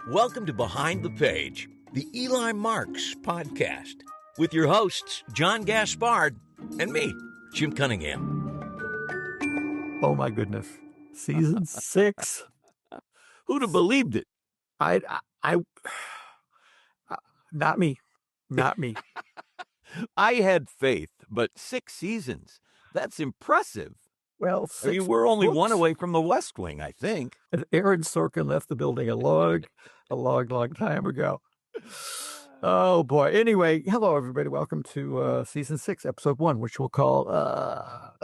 Welcome to Behind the Page, the Eli Marks podcast, with your hosts, John Gaspard and me, Jim Cunningham. Oh my goodness. Season 6. Who'd have believed it? I not me. Not me. I had faith, but 6 seasons, that's impressive. Well, I mean, 6 we're only one books. away from the West Wing, I think. And Aaron Sorkin left the building a long time ago. Oh boy. Anyway, hello everybody. Welcome to season 6, episode 1, which we'll call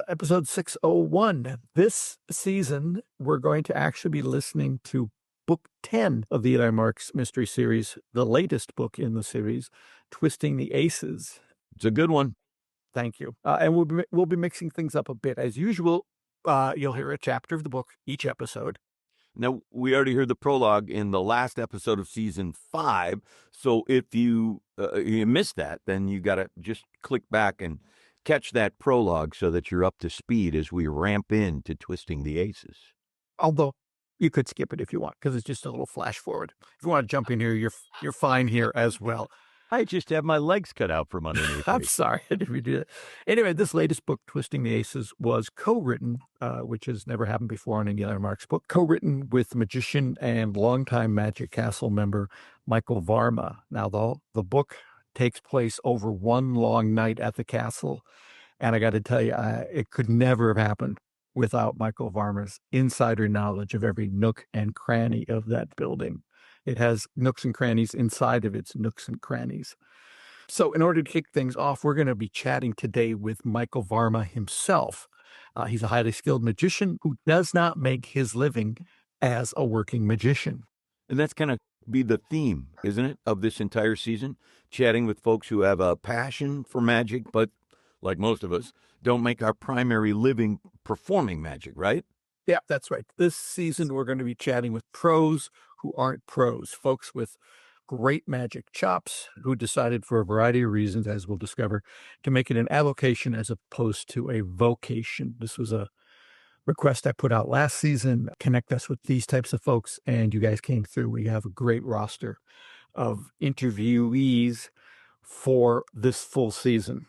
episode 601. This season, we're going to actually be listening to book 10 of the Eli Marks mystery series, the latest book in the series, Twisting the Aces. It's a good one. Thank you. And we'll be mixing things up a bit. As usual, you'll hear a chapter of the book each episode. Now, we already heard the prologue in the last episode of season 5. So if you missed that, then you got to just click back and catch that prologue so that you're up to speed as we ramp into Twisting the Aces. Although you could skip it if you want, because it's just a little flash forward. If you want to jump in here, you're fine here as well. I just have my legs cut out from underneath I'm me. sorry I didn't do that. Anyway, this latest book, Twisting the Aces, was co-written, which has never happened before in any Eli Marks book, co-written with magician and longtime Magic Castle member Michael Varma. Now, the book takes place over one long night at the castle, and I got to tell you, it could never have happened without Michael Varma's insider knowledge of every nook and cranny of that building. It has nooks and crannies inside of its nooks and crannies. So in order to kick things off, we're going to be chatting today with Michael Varma himself. He's a highly skilled magician who does not make his living as a working magician. And that's going to be the theme, isn't it, of this entire season? Chatting with folks who have a passion for magic, but like most of us, don't make our primary living performing magic, right? Yeah, that's right. This season, we're going to be chatting with pros who aren't pros, folks with great magic chops who decided for a variety of reasons, as we'll discover, to make it an avocation as opposed to a vocation. This was a request I put out last season. Connect us with these types of folks, and you guys came through. We have a great roster of interviewees for this full season.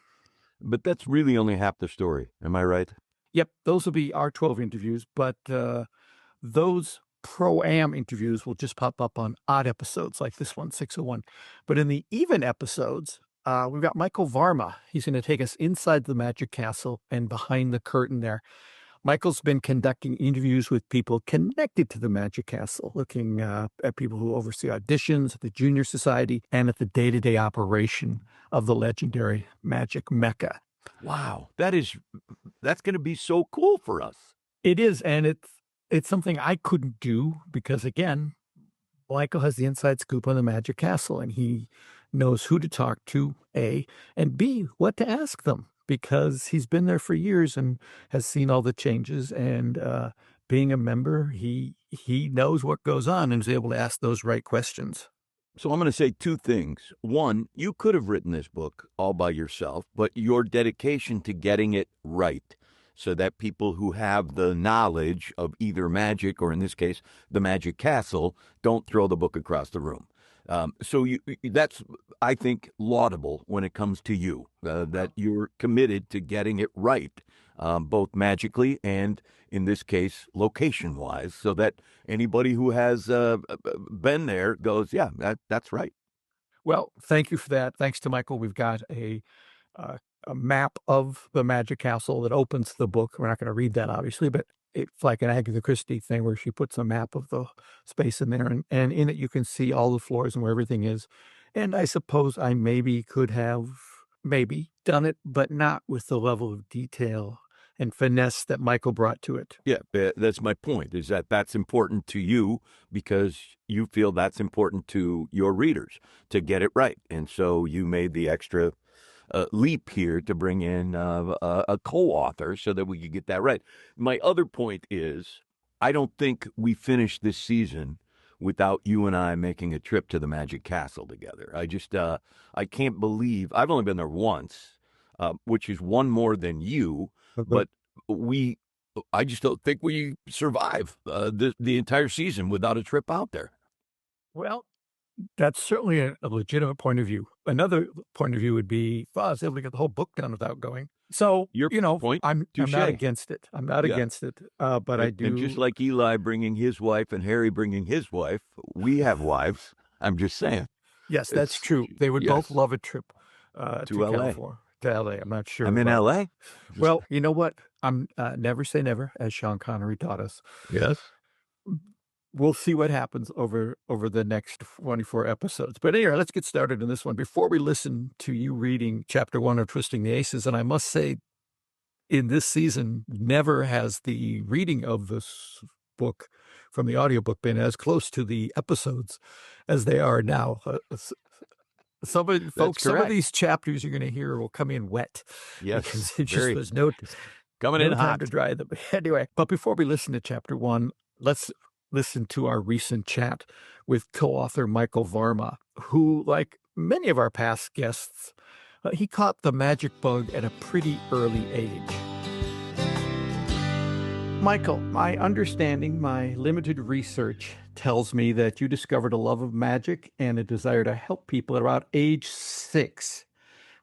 But that's really only half the story. Am I right? Yep, those will be our 12 interviews, but those Pro-Am interviews will just pop up on odd episodes like this one, 601. But in the even episodes, we've got Michael Varma. He's going to take us inside the Magic Castle and behind the curtain there. Michael's been conducting interviews with people connected to the Magic Castle, looking at people who oversee auditions at the Junior Society and at the day-to-day operation of the legendary Magic Mecca. Wow, that's going to be so cool for us. It is, and it's something I couldn't do because, again, Michael has the inside scoop on the Magic Castle, and he knows who to talk to, A, and B, what to ask them, because he's been there for years and has seen all the changes, and being a member, he knows what goes on and is able to ask those right questions. So I'm going to say 2 things. One, you could have written this book all by yourself, but your dedication to getting it right so that people who have the knowledge of either magic or, in this case, the Magic Castle, don't throw the book across the room. So that's, I think, laudable when it comes to you, that you're committed to getting it right, both magically and, in this case, location-wise, so that anybody who has been there goes, yeah, that's right. Well, thank you for that. Thanks to Michael, we've got a map of the Magic Castle that opens the book. We're not going to read that, obviously, but it's like an Agatha Christie thing where she puts a map of the space in there, and in it you can see all the floors and where everything is. And I suppose I maybe could have done it, but not with the level of detail and finesse that Michael brought to it. Yeah, that's my point, is that that's important to you because you feel that's important to your readers to get it right. And so you made the extra leap here to bring in a co-author so that we could get that right. My other point is, I don't think we finished this season without you and I making a trip to the Magic Castle together. I can't believe, I've only been there once, which is one more than you, but I just don't think we survive the entire season without a trip out there. Well, that's certainly a legitimate point of view. Another point of view would be, well, I was able to get the whole book done without going. So, Your point, I'm not touche. against it. I'm not Yeah. against it. But I And just do. like Eli bringing his wife and Harry bringing his wife, we have wives. I'm just saying. Yes, that's It's, true. They would both yes, love a trip to to LA. California, to LA. I'm not I'm sure, in but LA. Just, well, you know what? I'm never say never, as Sean Connery taught us. yes. We'll see what happens over the next 24 episodes. But anyway, let's get started in this one. Before we listen to you reading chapter 1 of Twisting the Aces, and I must say, in this season, never has the reading of this book from the audiobook been as close to the episodes as they are now. That's Some of correct. these chapters you're going to hear will come in wet Yes. because it just Very was coming no in time hot. to dry them. Anyway, but before we listen to chapter 1, let's listen to our recent chat with co-author Michael Varma, who, like many of our past guests, he caught the magic bug at a pretty early age. Michael, my understanding, my limited research tells me that you discovered a love of magic and a desire to help people at about age 6.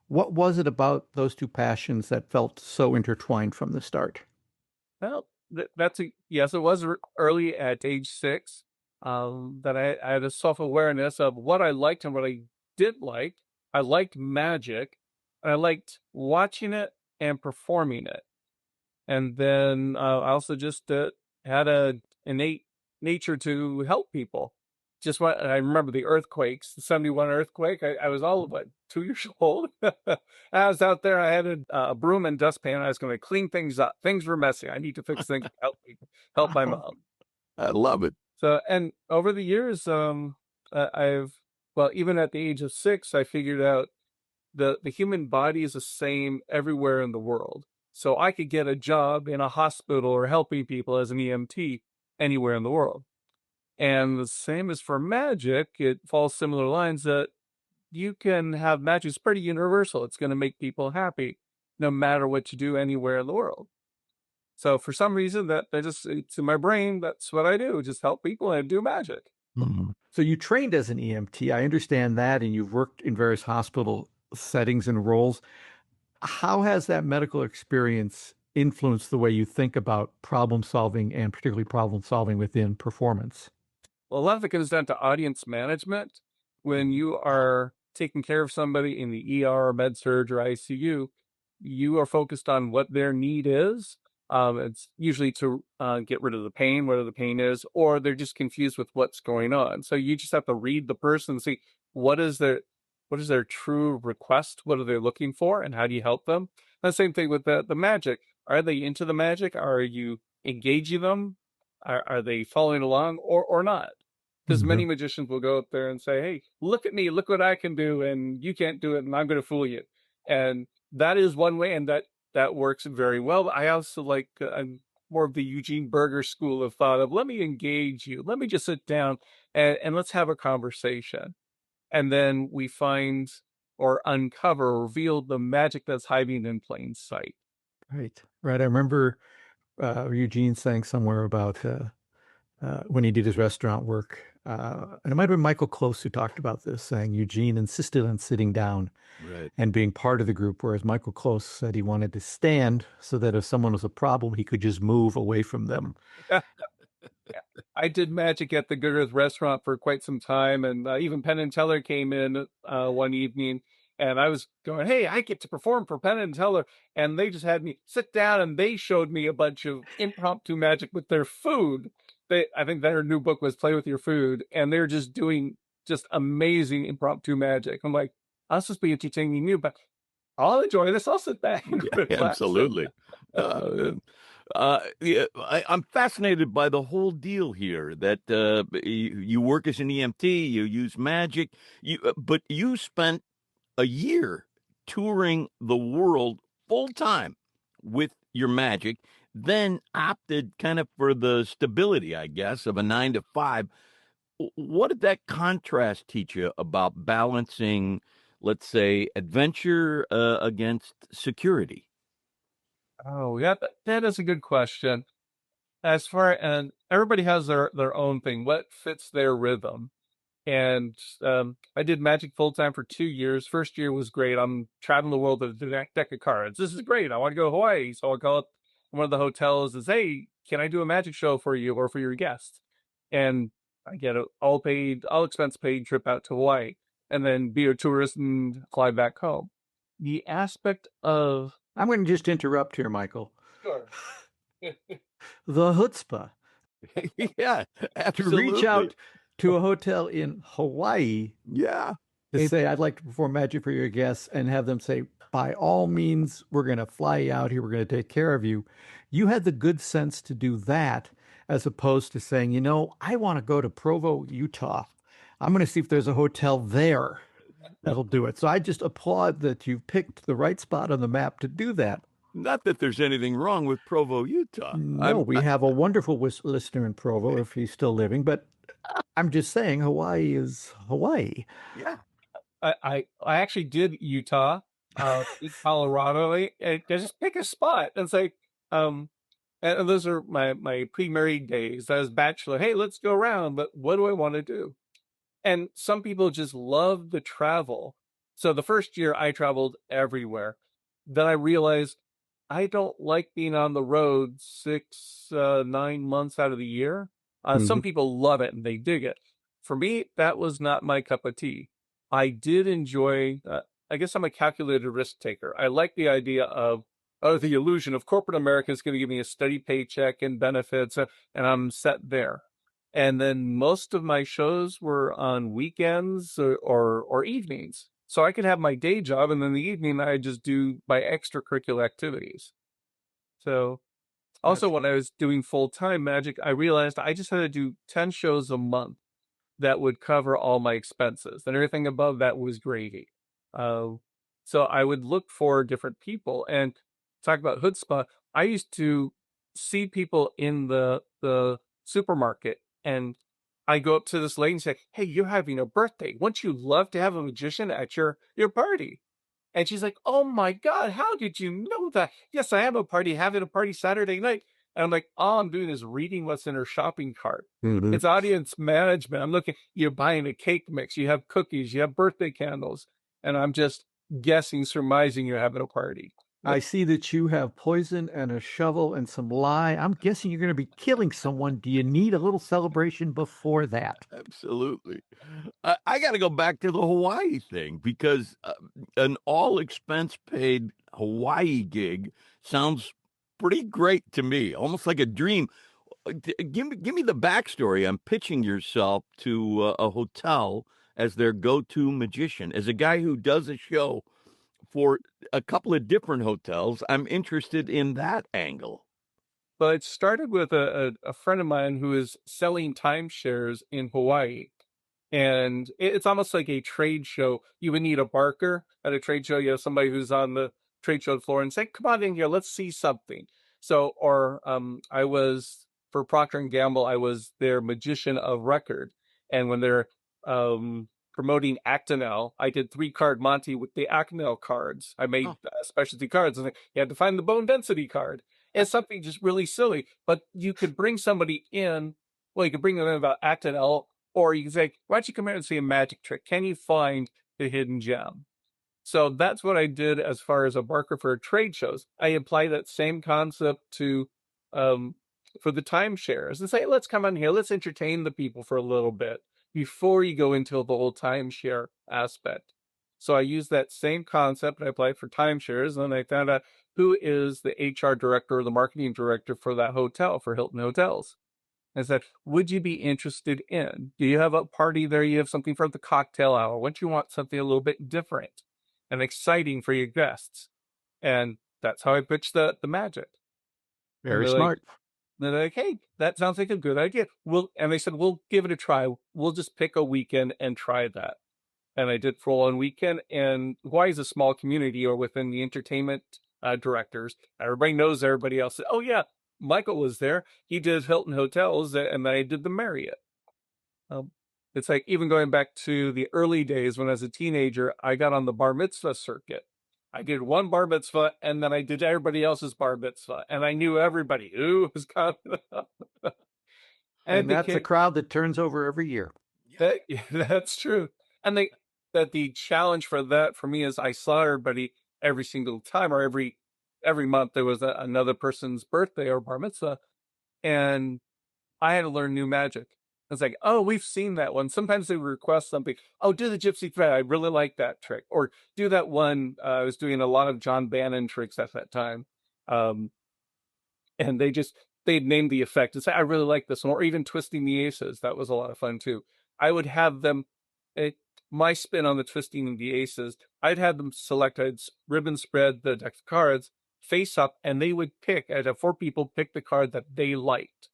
What was it about those two passions that felt so intertwined from the start? Well, that's a yes. It was early at age 6 that I had a self awareness of what I liked and what I didn't like. I liked magic, and I liked watching it and performing it. And then I also just had a innate nature to help people. Just what I remember the earthquakes, the 71 earthquake. I was all what 2 years old. I was out there. I had a broom and dustpan. I was going to clean things up. Things were messy. I need to fix things. Help people, help my Wow. mom. I love it. So, and over the years, I've well, even at the age of 6, I figured out the human body is the same everywhere in the world. So I could get a job in a hospital or helping people as an EMT anywhere in the world. And the same as for magic, it falls similar lines that you can have magic. It's pretty universal. It's going to make people happy no matter what you do anywhere in the world. So for some reason that just it's in my brain. That's what I do. Just help people and do magic. Mhm. So you trained as an EMT. I understand that, and you've worked in various hospital settings and roles. How has that medical experience influenced the way you think about problem solving and particularly problem solving within performance? Well, a lot of it comes down to audience management. When you are taking care of somebody in the ER or med surg or ICU, you are focused on what their need is. It's usually to get rid of the pain, whatever the pain is, or they're just confused with what's going on. So you just have to read the person and see what is their what is their true request, what are they looking for, and how do you help them. And the same thing with the magic. Are they into the magic? Are you engaging them? Are they following along or not? Because Mhm. many magicians will go up there and say, "Hey, look at me, look what I can do, and you can't do it, and I'm going to fool you." And that is one way, and that works very well. But I also like I'm more of the Eugene Berger school of thought of let me engage you, let me just sit down and let's have a conversation, and then we find or uncover or reveal the magic that's hiding in plain sight. Right. Right. I remember Eugene saying somewhere about when he did his restaurant work, and it might have been Michael Close who talked about this, saying Eugene insisted on sitting down Right. and being part of the group, whereas Michael Close said he wanted to stand so that if someone was a problem, he could just move away from them. Yeah. I did magic at the Good Earth restaurant for quite some time, and even Penn and Teller came in one evening, and I was going, "Hey, I get to perform for Penn and Teller," and they just had me sit down, and they showed me a bunch of impromptu magic with their food. I think their new book was "Play with Your Food," and they're just doing just amazing impromptu magic. I'm like, I'm supposed to be entertaining you, but I'll enjoy this. I'll sit back and Yeah, relax. absolutely. Uh, yeah, I'm fascinated by the whole deal here that you work as an EMT, you use magic, but you spent a year touring the world full time with your magic, then opted kind of for the stability, I guess, of a 9 to 5. What did that contrast teach you about balancing, let's say, adventure against security? Oh, yeah, that is a good question. As far and everybody has their own thing, what fits their rhythm. And I did magic full time for 2 years. First year was great. I'm traveling the world with a deck of cards. This is great. I want to go to Hawaii. So I call up one of the hotels and say, hey, can I do a magic show for you or for your guests? And I get an all paid, all expense paid trip out to Hawaii and then be a tourist and fly back home. The aspect of. I'm going to just interrupt here, Michael. Sure. The chutzpah Yeah, to absolutely. reach out to a hotel in Hawaii Yeah. to say, I'd like to perform magic for your guests, and have them say, by all means, we're going to fly you out here. We're going to take care of you. You had the good sense to do that, as opposed to saying, you know, I want to go to Provo, Utah. I'm going to see if there's a hotel there that'll do it. So I just applaud that you picked the right spot on the map to do that. Not that there's anything wrong with Provo, Utah. No, we have a wonderful listener in Provo, if he's still living, but I'm just saying Hawaii is Hawaii. Yeah. I actually did Utah, in Colorado. I just pick a spot and say, and those are my pre-married days. I was bachelor. Hey, let's go around, but what do I want to do? And some people just love the travel. So the first year I traveled everywhere. Then I realized I don't like being on the road 9 months out of the year. Some people love it and they dig it. For me, that was not my cup of tea. I did enjoy, I guess I'm a calculated risk taker. I like the idea of, the illusion of corporate America is going to give me a steady paycheck and benefits, and I'm set there. And then most of my shows were on weekends or evenings. So I could have my day job, and then the evening I just do my extracurricular activities. So also when I was doing full-time magic, I realized I just had to do 10 shows a month that would cover all my expenses, and everything above that was gravy. So I would look for different people and talk about chutzpah. I used to see people in the supermarket, and I go up to this lady and say, "Hey, you're having a birthday. Wouldn't you love to have a magician at your party?" And she's like, "Oh my God, how did you know that?" "Yes, I have a party, having a party Saturday night." And I'm like, all I'm doing is reading what's in her shopping cart. It's audience management. I'm looking, you're buying a cake mix, you have cookies, you have birthday candles, and I'm just guessing, surmising you're having a party. I see that you have poison and a shovel and some lye. I'm guessing you're going to be killing someone. Do you need a little celebration before that? Absolutely. I got to go back to the Hawaii thing because an all expense paid Hawaii gig sounds pretty great to me, almost like a dream. Give me the backstory on pitching yourself to a hotel as their go-to magician. As a guy who does a show for a couple of different hotels, I'm interested in that angle. But it started with a friend of mine who is selling timeshares in Hawaii. And it's almost like a trade show. You would need a barker at a trade show. You have somebody who's on the trade show floor and say, "Come on in here, let's see something." So, or I was for Procter and Gamble. I was their magician of record, and when they're promoting Actonel, I did 3-card Monty with the Actonel cards. I made specialty cards, and you had to find the bone density card. It's something just really silly, but you could bring somebody in. Well, you could bring them in about Actonel. Or you can say, why don't you come here and see a magic trick? Can you find the hidden gem? So that's what I did as far as a barker for trade shows. I apply that same concept to for the timeshares and say, let's come on here, let's entertain the people for a little bit before you go into the whole timeshare aspect. So I use that same concept. I applied for timeshares, and I found out who is the HR director or the marketing director for that hotel, for Hilton Hotels. I said, would you be interested in? Do you have a party there? You have something for the cocktail hour. Wouldn't you want something a little bit different and exciting for your guests? And that's how I pitched the magic. Very smart. They're like, hey, that sounds like a good idea. And they said, we'll give it a try. We'll just pick a weekend and try that. And I did for one weekend. And Hawaii is a small community, or within the entertainment directors, everybody knows everybody else. Oh, yeah. Michael was there. He did Hilton Hotels, and I did the Marriott. It's like even going back to the early days when I was a teenager, I got on the bar mitzvah circuit. I did one bar mitzvah, and then I did everybody else's bar mitzvah, and I knew everybody who was coming up. And that's a crowd that turns over every year. That's true. And the challenge for that for me is I saw everybody every single time, or every month there was another person's birthday or bar mitzvah, and I had to learn new magic. It's like, oh, we've seen that one. Sometimes they request something. Oh, do the gypsy thread. I really like that trick. Or do that one. I was doing a lot of John Bannon tricks at that time. Um, and they'd name the effect and say, I really like this one. Or even twisting the aces. That was a lot of fun too. I would have them, it, my spin on the twisting the aces, I'd have them select, ribbon spread the deck of cards face up, and they would pick, I'd have 4 people pick the card that they liked.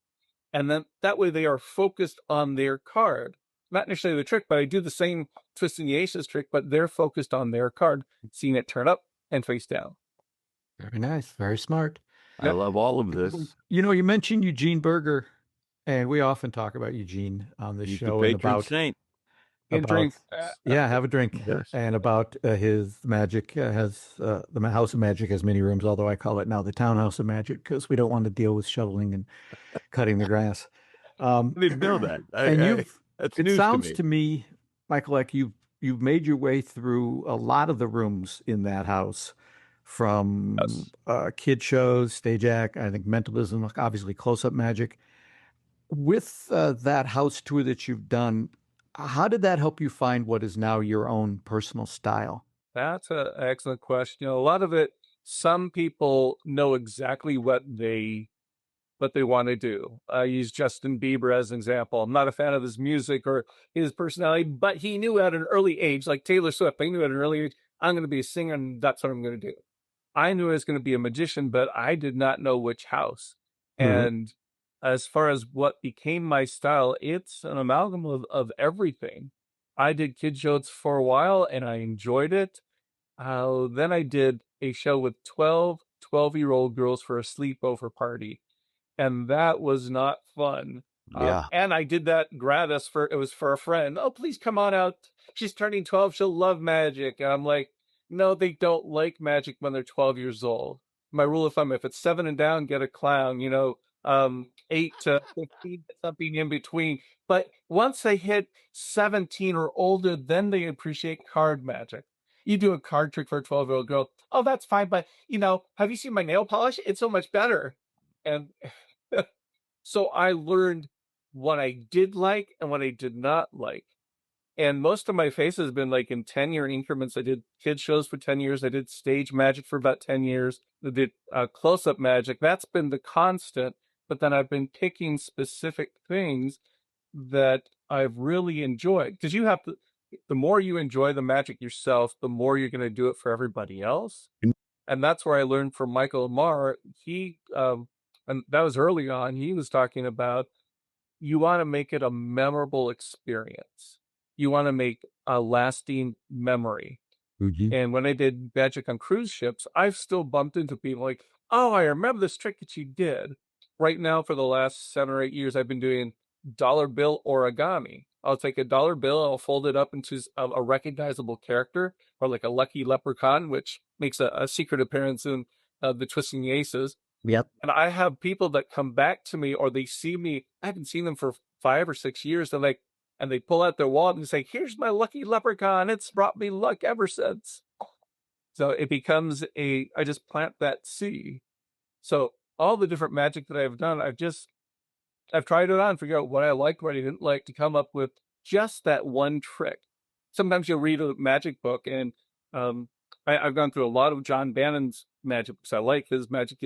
And then that way they are focused on their card. Not necessarily the trick, but I do the same twisting the aces trick, but they're focused on their card, seeing it turn up and face down. Very nice. Very smart. I love all of this. You know, you mentioned Eugene Berger, and we often talk about Eugene on this He's the show and patron about saint. And drink. yeah, have a drink. Yes. And about his magic has the House of Magic has many rooms, although I call it now the Townhouse of Magic because we don't want to deal with shoveling and cutting the grass. I didn't know that. That's it news sounds to me. Michael, like you've made your way through a lot of the rooms in that house, from Yes. kid shows, stage act, I think mentalism, obviously close-up magic. With that house tour that you've done, how did that help you find what is now your own personal style? That's an excellent question. You know, a lot of it, some people know exactly what they want to do. I use Justin Bieber as an example. I'm not a fan of his music or his personality, but he knew at an early age, like Taylor Swift, he knew at an early age, I'm going to be a singer and that's what I'm going to do. I knew I was going to be a magician, but I did not know which house. And as far as what became my style, it's an amalgam of everything. I did kid shows for a while and I enjoyed it. Then I did a show with 12-year-old girls for a sleepover party, and that was not fun. Yeah. And I did that gratis it was for a friend. Oh, please come on out. She's turning 12. She'll love magic. And I'm like, no, they don't like magic when they're 12 years old. My rule of thumb, if it's 7 and down, get a clown, 8 to 15, something in between. But once they hit 17 or older, then they appreciate card magic. You do a card trick for a 12-year-old girl. Oh, that's fine. But, have you seen my nail polish? It's so much better. And so I learned what I did like and what I did not like. And most of my face has been like in 10-year increments. I did kid shows for 10 years. I did stage magic for about 10 years. I did close-up magic. That's been the constant. But then I've been picking specific things that I've really enjoyed. Because the more you enjoy the magic yourself, the more you're going to do it for everybody else. And that's where I learned from Michael Marr. And that was early on, he was talking about, you want to make it a memorable experience. You want to make a lasting memory. Mm-hmm. And when I did magic on cruise ships, I've still bumped into people like, oh, I remember this trick that you did. Right now, for the last 7 or 8 years, I've been doing dollar bill origami. I'll take a dollar bill, I'll fold it up into a recognizable character, or like a lucky leprechaun, which makes a secret appearance in the Twisting the Aces. Yep. And I have people that come back to me, or they see me, I haven't seen them for 5 or 6 years. And they pull out their wallet and say, here's my lucky leprechaun. It's brought me luck ever since. So it becomes I just plant that seed. So all the different magic that I've done, I've tried it on, figure out what I liked, what I didn't like, to come up with just that one trick. Sometimes you'll read a magic book, and I've gone through a lot of John Bannon's magic books. I like his magic.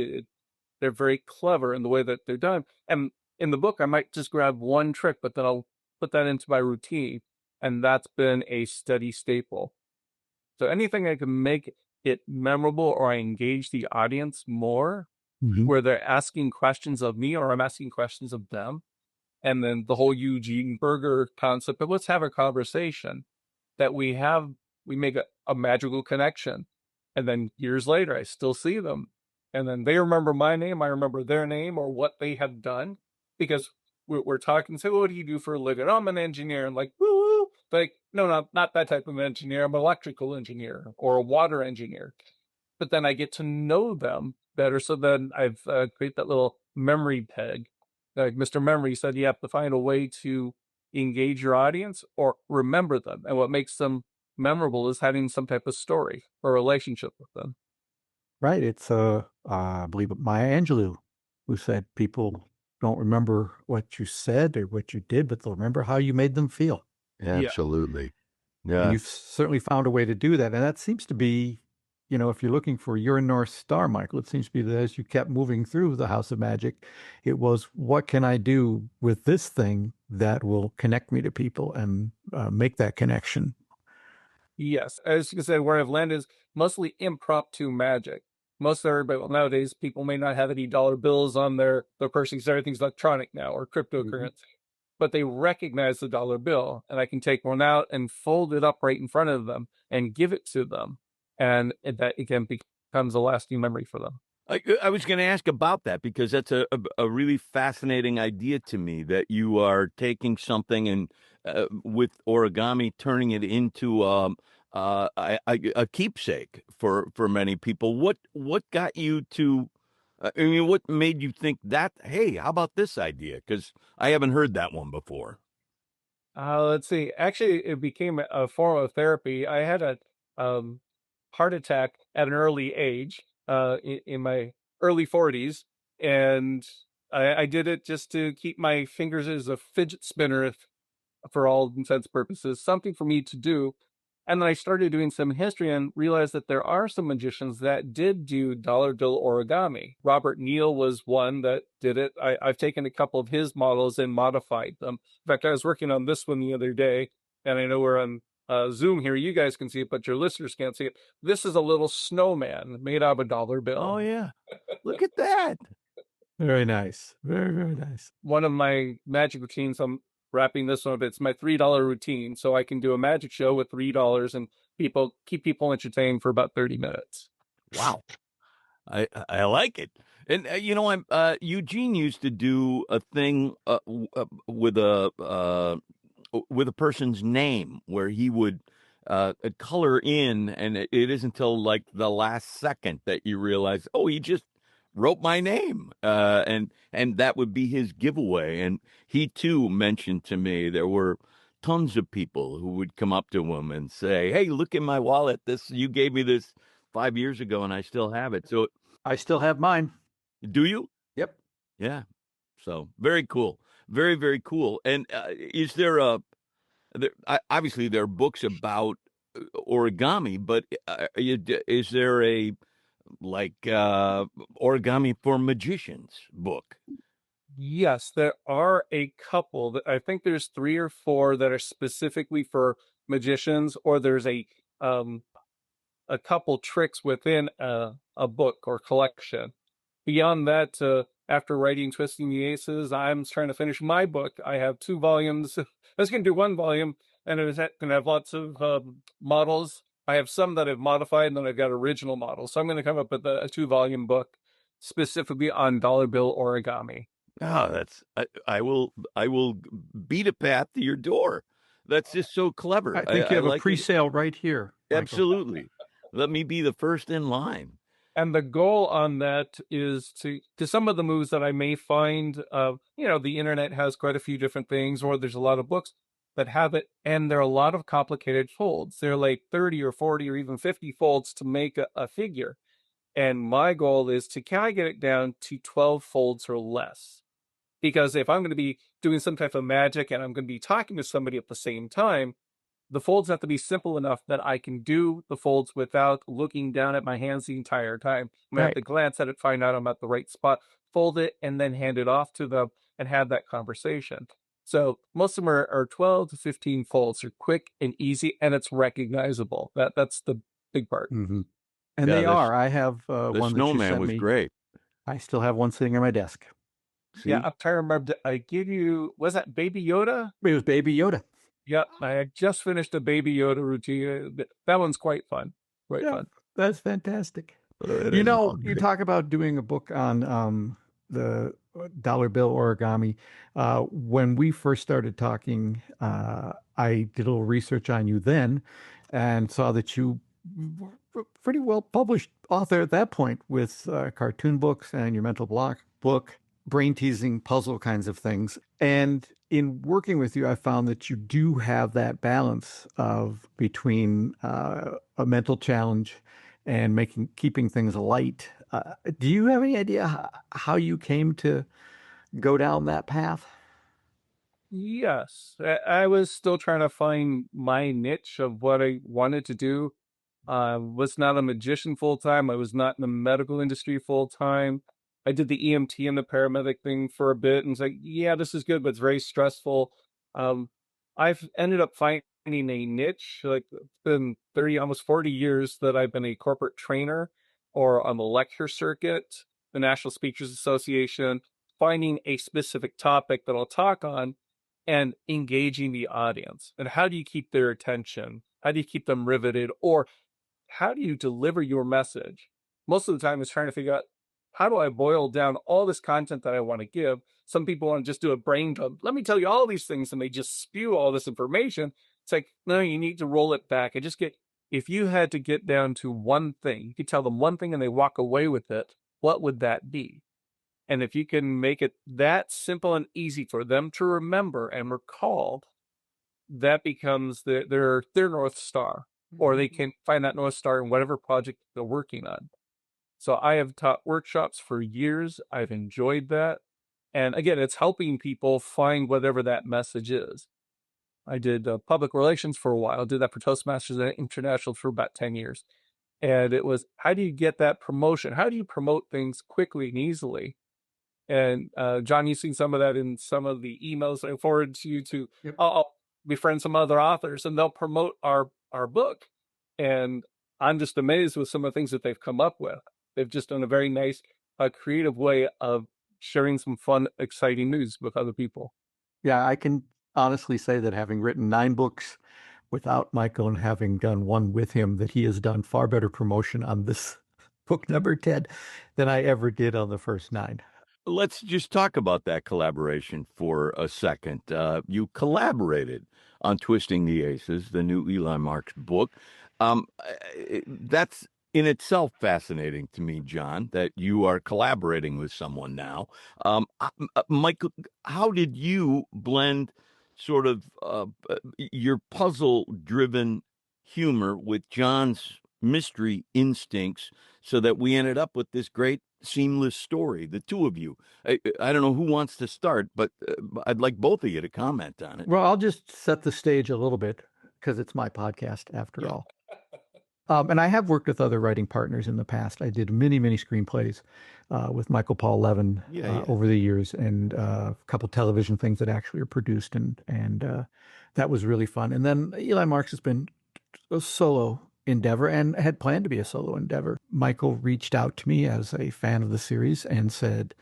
They're very clever in the way that they're done. And in the book, I might just grab one trick, but then I'll put that into my routine. And that's been a steady staple. So anything I can make it memorable, or I engage the audience more, where they're asking questions of me or I'm asking questions of them. And then the whole Eugene Berger concept of, let's have a conversation, that we make a magical connection. And then years later, I still see them. And then they remember my name, I remember their name, or what they have done, because we're talking, say, well, what do you do for a living? Oh, I'm an engineer. And like, woo woo. Like, no, not that type of engineer. I'm an electrical engineer or a water engineer. But then I get to know them better. So then I've created that little memory peg. Like Mr. Memory said, you have to find a way to engage your audience or remember them. And what makes them memorable is having some type of story or relationship with them. Right. It's I believe Maya Angelou who said people don't remember what you said or what you did, but they'll remember how you made them feel. Yeah. Absolutely. And Yeah. you've certainly found a way to do that. And that seems to be, if you're looking for your North Star, Michael, it seems to be that as you kept moving through the House of Magic, it was, what can I do with this thing that will connect me to people and make that connection? Yes. As you said, where I've landed is mostly impromptu magic. Most everybody, well, nowadays, people may not have any dollar bills on their purse because everything's electronic now or cryptocurrency. But they recognize the dollar bill, and I can take one out and fold it up right in front of them and give it to them, and that again becomes a lasting memory for them. I was going to ask about that because that's a really fascinating idea to me that you are taking something and with origami turning it into a keepsake for many people. What got you to? I mean, what made you think that? Hey, how about this idea? Because I haven't heard that one before. Let's see. Actually, it became a form of therapy. I had a um, heart attack at an early age, in my early 40s, and I did it just to keep my fingers as a fidget spinner, for all intents and purposes, something for me to do. And then I started doing some history and realized that there are some magicians that did do dollar bill origami. Robert Neal was one that did it. I've taken a couple of his models and modified them. In fact, I was working on this one the other day, and I know we're on Zoom here. You guys can see it, but your listeners can't see it. This is a little snowman made out of a dollar Oh bill. yeah, look at that. Very nice. Very, very nice. One of my magic routines, I'm wrapping this one up. It's my $3 routine. So I can do a magic show with $3 and keep people entertained for about 30 minutes. Wow. I like it. And I'm Eugene used to do a thing with a person's name where he would color in, and it isn't until like the last second that you realize, oh, he just wrote my name, and that would be his giveaway. And he too mentioned to me there were tons of people who would come up to him and say, "Hey, look in my wallet. This you gave me this 5 years ago, and I still have it." So, I still have mine. do you? Yep. Yeah. So very cool. Very, very cool. And is there obviously there are books about origami, but is there a like origami for magicians book? Yes, there are a couple. I think there's three or four that are specifically for magicians, or there's um, a couple tricks within a book or collection. Beyond that, after writing Twisting the Aces, I'm trying to finish my book. I have 2 volumes. I was going to do 1 volume, and it was going to have lots of models. I have some that I've modified, and then I've got original models. So I'm going to come up with a 2 volume book specifically on dollar bill origami. Oh, I will beat a path to your door. That's just so clever. I think you I have a like it. pre-sale right here, Michael. Absolutely. Let me be the first in line. And the goal on that is to some of the moves that I may find, the internet has quite a few different things, or there's a lot of books that have it, and there are a lot of complicated folds. They're like 30 or 40 or even 50 folds to make a figure. And my goal is can I get it down to 12 folds or less? Because if I'm going to be doing some type of magic and I'm going to be talking to somebody at the same time, the folds have to be simple enough that I can do the folds without looking down at my hands the entire time. I'm going to have to glance at it, find out I'm at the right spot, fold it, and then hand it off to them and have that conversation. So most of them are 12 to 15 folds. They're quick and easy, and it's recognizable. That's the big part. Mm-hmm. And Yeah, they are. I have the one that you snowman sent was me. great. I still have one sitting on my desk. See? Yeah, I'm trying to remember. I give you, was that Baby Yoda? It was Baby Yoda. Yep, I just finished a Baby Yoda routine. That one's quite fun. Quite fun. That's fantastic. It is all You great. talk about doing a book on the dollar bill origami. When we first started talking, I did a little research on you then and saw that you were a pretty well published author at that point with cartoon books and your mental block book. brain-teasing puzzle kinds of things. And in working with you, I found that you do have that balance of between a mental challenge and keeping things light. Do you have any idea how you came to go down that path? Yes, I was still trying to find my niche of what I wanted to do. I was not a magician full time. I was not in the medical industry full time. I did the EMT and the paramedic thing for a bit, and it's like, yeah, this is good, but it's very stressful. Um, I've ended up finding a niche. Like, it's been 30, almost 40 years that I've been a corporate trainer or on the lecture circuit, the National Speakers Association, finding a specific topic that I'll talk on and engaging the audience. And how do you keep their attention? How do you keep them riveted? Or how do you deliver your message? Most of the time, it's trying to figure out, how do I boil down all this content that I want to give? Some people want to just do a brain dump. Let me tell you all these things, and they just spew all this information. It's like, no, you need to roll it back and just if you had to get down to one thing, you could tell them one thing and they walk away with it, what would that be? And if you can make it that simple and easy for them to remember and recall, that becomes their North Star, or they can find that North Star in whatever project they're working on. So I have taught workshops for years. I've enjoyed that. And again, it's helping people find whatever that message is. I did public relations for a while, did that for Toastmasters and International for about 10 years. And it was, how do you get that promotion? How do you promote things quickly and easily? And John, you've seen some of that in some of the emails I forwarded to you to. Yep. I'll befriend some other authors, and they'll promote our book. And I'm just amazed with some of the things that they've come up with. They've just done a very nice, creative way of sharing some fun, exciting news with other people. Yeah, I can honestly say that having written 9 books without Michael and having done one with him, that he has done far better promotion on this book number 10 than I ever did on the first 9. Let's just talk about that collaboration for a second. You collaborated on Twisting the Aces, the new Eli Marks book. That's in itself fascinating to me, John, that you are collaborating with someone now. Michael, how did you blend sort of your puzzle-driven humor with John's mystery instincts so that we ended up with this great seamless story, the two of you? I don't know who wants to start, but I'd like both of you to comment on it. Well, I'll just set the stage a little bit because it's my podcast after all. And I have worked with other writing partners in the past. I did many, many screenplays with Michael Paul Levin over the years, and a couple television things that actually are produced, and that was really fun. And then Eli Marks has been a solo endeavor and had planned to be a solo endeavor. Michael reached out to me as a fan of the series and said,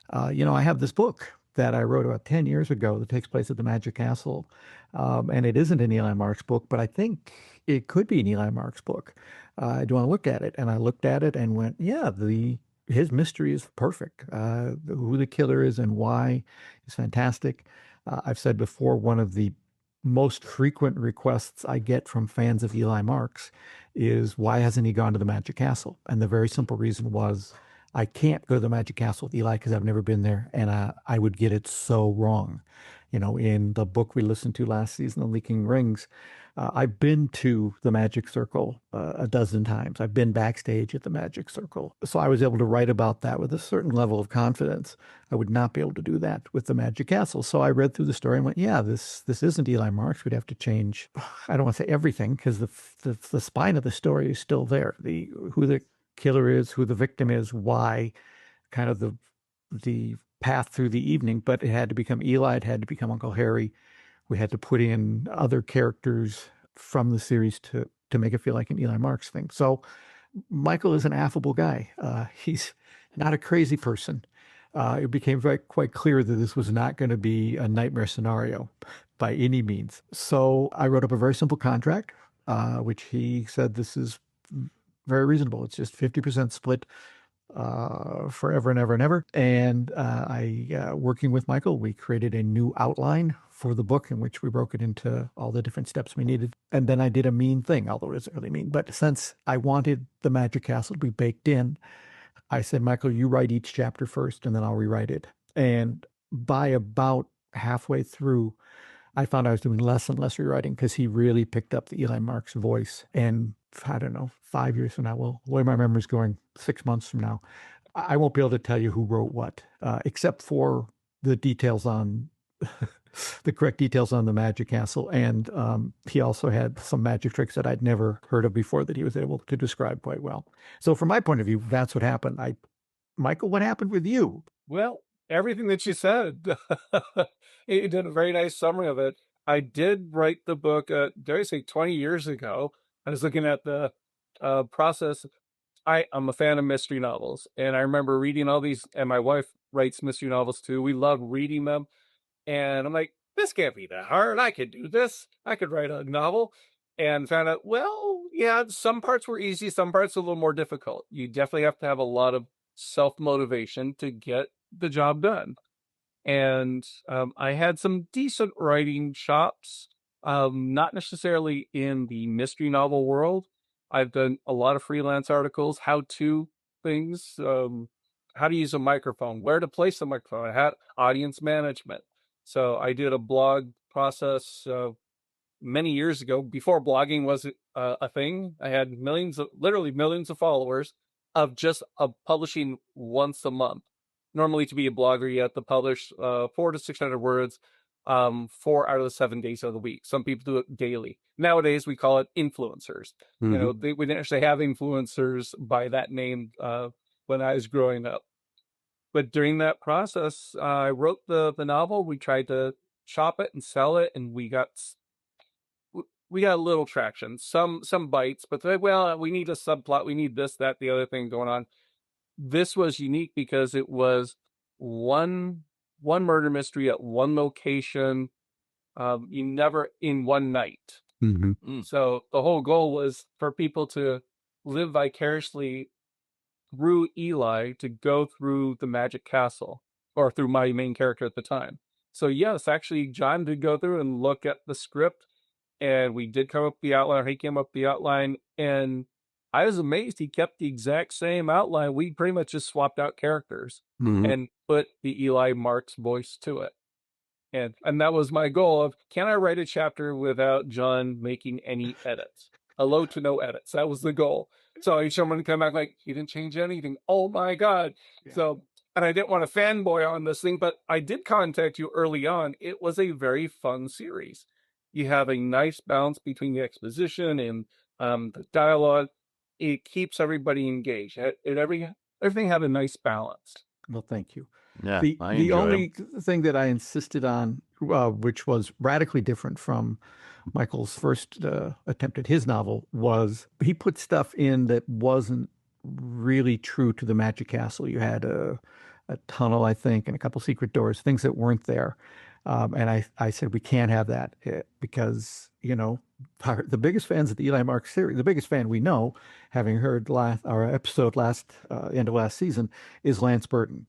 I have this book that I wrote about 10 years ago that takes place at the Magic Castle. And it isn't an Eli Marks book, but I think it could be an Eli Marks book. Do you want to look at it? And I looked at it and went, yeah, his mystery is perfect. Who the killer is and why is fantastic. I've said before, one of the most frequent requests I get from fans of Eli Marks is, why hasn't he gone to the Magic Castle? And the very simple reason was, I can't go to the Magic Castle with Eli because I've never been there, and I would get it so wrong. In the book we listened to last season, The Leaking Rings, I've been to the Magic Circle a dozen times. I've been backstage at the Magic Circle. So I was able to write about that with a certain level of confidence. I would not be able to do that with the Magic Castle. So I read through the story and went, yeah, this isn't Eli Marks. We'd have to change, I don't want to say everything, because the spine of the story is still there. Who the killer is, who the victim is, why, kind of the path through the evening. But it had to become Eli. It had to become Uncle Harry. We had to put in other characters from the series to make it feel like an Eli Marks thing. So Michael is an affable guy. He's not a crazy person. It became quite clear that this was not going to be a nightmare scenario by any means. So I wrote up a very simple contract, which he said, this is very reasonable. It's just 50% split forever and ever and ever. And working with Michael, we created a new outline for the book in which we broke it into all the different steps we needed. And then I did a mean thing, although it isn't really mean. But since I wanted the Magic Castle to be baked in, I said, Michael, you write each chapter first, and then I'll rewrite it. And by about halfway through, I found I was doing less and less rewriting because he really picked up the Eli Marks voice. And I don't know, 5 years from now, well, the way my memory's going, 6 months from now, I won't be able to tell you who wrote what, except for the details on the correct details on the Magic Castle. And he also had some magic tricks that I'd never heard of before that he was able to describe quite well. So from my point of view, that's what happened. Michael, what happened with you? Well, everything that you said, you did a very nice summary of it. I did write the book, dare I say, 20 years ago. I was looking at the process. I'm a fan of mystery novels, and I remember reading all these, and my wife writes mystery novels too. We love reading them, and I'm like, this can't be that hard. I could do this. I could write a novel, and found out, well, yeah, some parts were easy, some parts a little more difficult. You definitely have to have a lot of self motivation to get the job done. And I had some decent writing chops, not necessarily in the mystery novel world. I've done a lot of freelance articles, how to things, how to use a microphone, where to place the microphone, I had audience management. So I did a blog process many years ago, before blogging was a thing. I had literally millions of followers of just publishing once a month. Normally, to be a blogger, you have to publish 400 to 600 words 4 out of the 7 days of the week. Some people do it daily. Nowadays, we call it influencers. Mm-hmm. You know, we didn't actually have influencers by that name when I was growing up. But during that process, I wrote the novel. We tried to shop it and sell it, and we got a little traction, some bites, but well, we need a subplot, we need this, that, the other thing going on. This was unique because it was one murder mystery at one location, you never in one night. Mm-hmm. So the whole goal was for people to live vicariously through Eli, to go through the Magic Castle, or through my main character at the time. So yes, actually, John did go through and look at the script, and we did come up with the outline. He came up with the outline, and I was amazed he kept the exact same outline. We pretty much just swapped out characters and put the Eli Marks voice to it. And that was my goal of, can I write a chapter without John making any edits? A low to no edits. That was the goal. So someone come back like, he didn't change anything. Oh my God. Yeah. So, and I didn't want to fanboy on this thing, but I did contact you early on. It was a very fun series. You have a nice balance between the exposition and the dialogue. It keeps everybody engaged. Everything had a nice balance. Well, thank you. Yeah, the only thing that I insisted on, which was radically different from Michael's first attempt at his novel, was he put stuff in that wasn't really true to the Magic Castle. You had a tunnel, I think, and a couple secret doors, things that weren't there. And I said, we can't have that because, you know, the biggest fans of the Eli Marks series, the biggest fan we know, having heard our episode end of last season, is Lance Burton.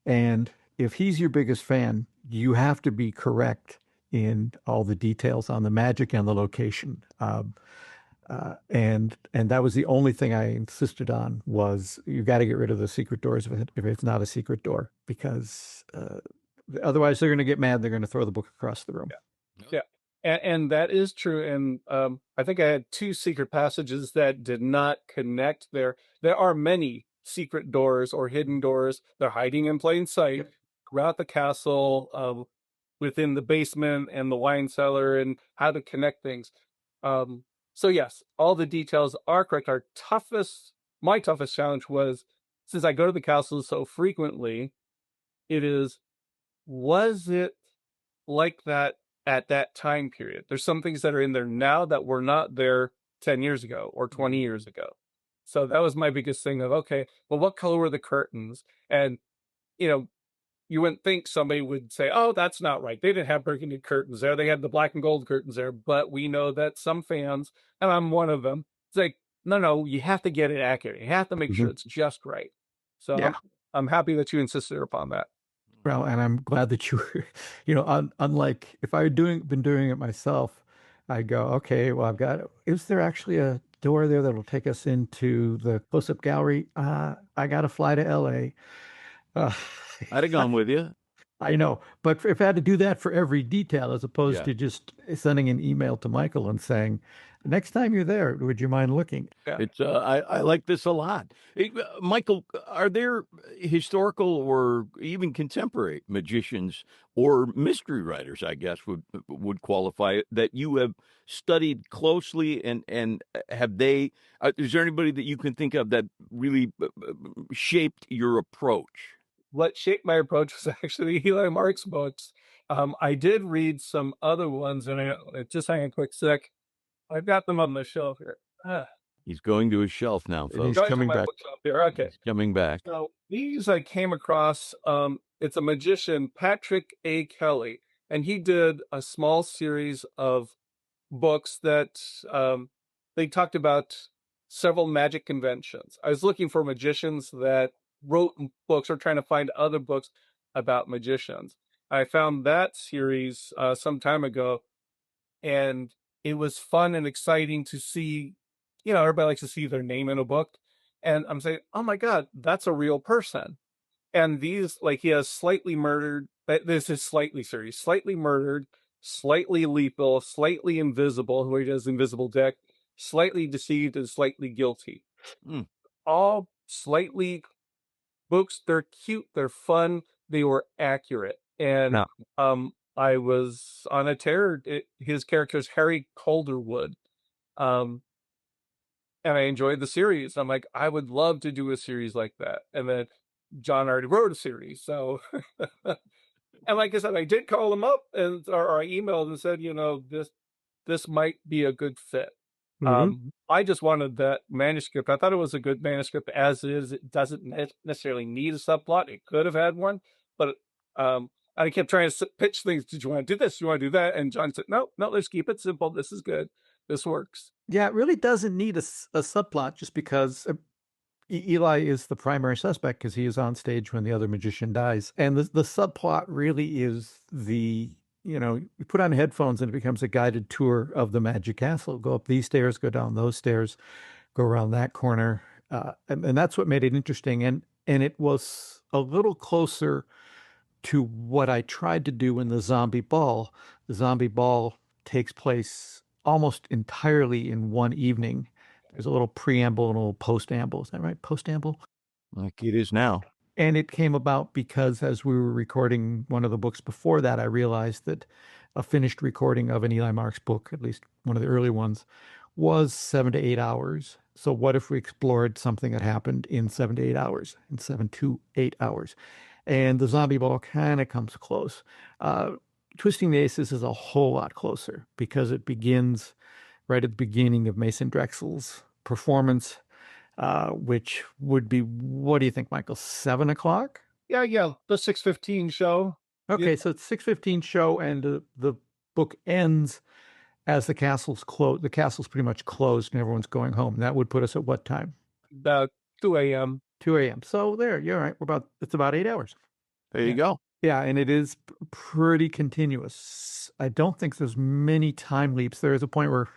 And if he's your biggest fan, you have to be correct in all the details on the magic and the location. And that was the only thing I insisted on, was you got to get rid of the secret doors if it's not a secret door, because otherwise they're going to get mad. They're going to throw the book across the room. Yeah. And that is true. And I think I had 2 secret passages that did not connect there. There are many secret doors or hidden doors. They're hiding in plain sight throughout the castle, within the basement and the wine cellar, and how to connect things. So yes, all the details are correct. My toughest challenge was, since I go to the castle so frequently, was it like that at that time period? There's some things that are in there now that were not there 10 years ago or 20 years ago. So that was my biggest thing of, okay, well, what color were the curtains? And, you know, you wouldn't think somebody would say, oh, that's not right. They didn't have burgundy curtains there. They had the black and gold curtains there. But we know that some fans, and I'm one of them, it's like, no, you have to get it accurate. You have to make sure it's just right. So yeah. I'm happy that you insisted upon that. Well, and I'm glad that you were, you know, unlike if I had been doing it myself, I'd go, okay, well, is there actually a door there that'll take us into the close-up gallery? I got to fly to LA. Uh, I'd have gone with you. I know, but if I had to do that for every detail, as opposed Yeah. to just sending an email to Michael and saying, next time you're there, would you mind looking? Yeah. It's I like this a lot. Michael, are there historical or even contemporary magicians or mystery writers, I guess would qualify it, that you have studied closely, and have they is there anybody that you can think of that really shaped your approach? What shaped my approach was actually Eli Marks books. I did read some other ones, and just hang on a quick sec. I've got them on the shelf here. He's going to his shelf now, And he's folks. Going to coming my back. bookshelf here. Okay. He's coming back. So these I came across. It's a magician, Patrick A. Kelly, and he did a small series of books that they talked about several magic conventions. I was looking for magicians that wrote books or trying to find other books about magicians. I found that series some time ago, and it was fun and exciting to see. Everybody likes to see their name in a book, and I'm saying, oh my god, that's a real person. And these, like, he has slightly murdered. This is slightly series, slightly murdered, slightly lethal, slightly invisible, who he does invisible deck, slightly deceived, and slightly guilty. Hmm. All slightly books. They're cute, they're fun, they were accurate, and No. I was on a tear. His character is Harry Calderwood, um, and I enjoyed the series. I'm like, I would love to do a series like that. And then John already wrote a series, so and like I said, I did call him up or I emailed and said, this might be a good fit. Mm-hmm. I just wanted that manuscript. I thought it was a good manuscript as is. It doesn't necessarily need a subplot. It could have had one, but I kept trying to pitch things. Did you want to do this? Do you want to do that? And John said, no, let's keep it simple. This is good. This works. Yeah, it really doesn't need a subplot just because Eli is the primary suspect because he is on stage when the other magician dies. And the subplot really is you put on headphones and it becomes a guided tour of the Magic Castle. Go up these stairs, go down those stairs, go around that corner. And that's what made it interesting. And it was a little closer to what I tried to do in the Zombie Ball. The Zombie Ball takes place almost entirely in one evening. There's a little preamble and a little postamble. Is that right? Postamble? Like it is now. And it came about because as we were recording one of the books before that, I realized that a finished recording of an Eli Marks book, at least one of the early ones, was 7 to 8 hours. So what if we explored something that happened in 7 to 8 hours, in 7 to 8 hours? And the Zombie Ball kind of comes close. Twisting the Aces is a whole lot closer because it begins right at the beginning of Mason Drexel's performance, which would be, what do you think, Michael? 7 o'clock? Yeah. The 6:15 show. Okay, Yeah. so it's 6:15 show, and the book ends as the castle's closed. The castle's pretty much closed, and everyone's going home. That would put us at what time? About 2 a.m. 2 a.m. So there, you're right. It's about 8 hours. There you go. Yeah, and it is pretty continuous. I don't think there's many time leaps. There is a point where,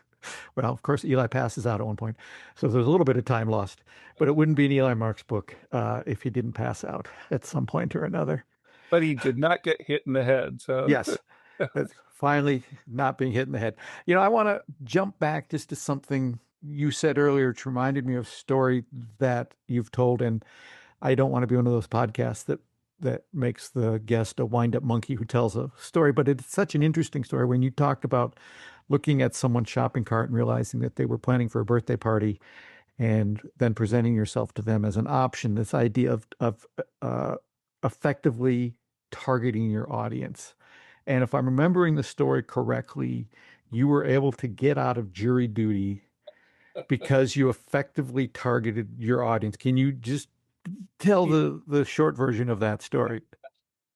well, of course, Eli passes out at one point, so there's a little bit of time lost. But it wouldn't be an Eli Marks book if he didn't pass out at some point or another. But he did not get hit in the head. So Yes, that's finally not being hit in the head. I want to jump back just to something you said earlier, which reminded me of a story that you've told, and I don't want to be one of those podcasts that makes the guest a wind-up monkey who tells a story, but it's such an interesting story when you talked about looking at someone's shopping cart and realizing that they were planning for a birthday party and then presenting yourself to them as an option, this idea of effectively targeting your audience. And if I'm remembering the story correctly, you were able to get out of jury duty because you effectively targeted your audience. Can you just tell the short version of that story?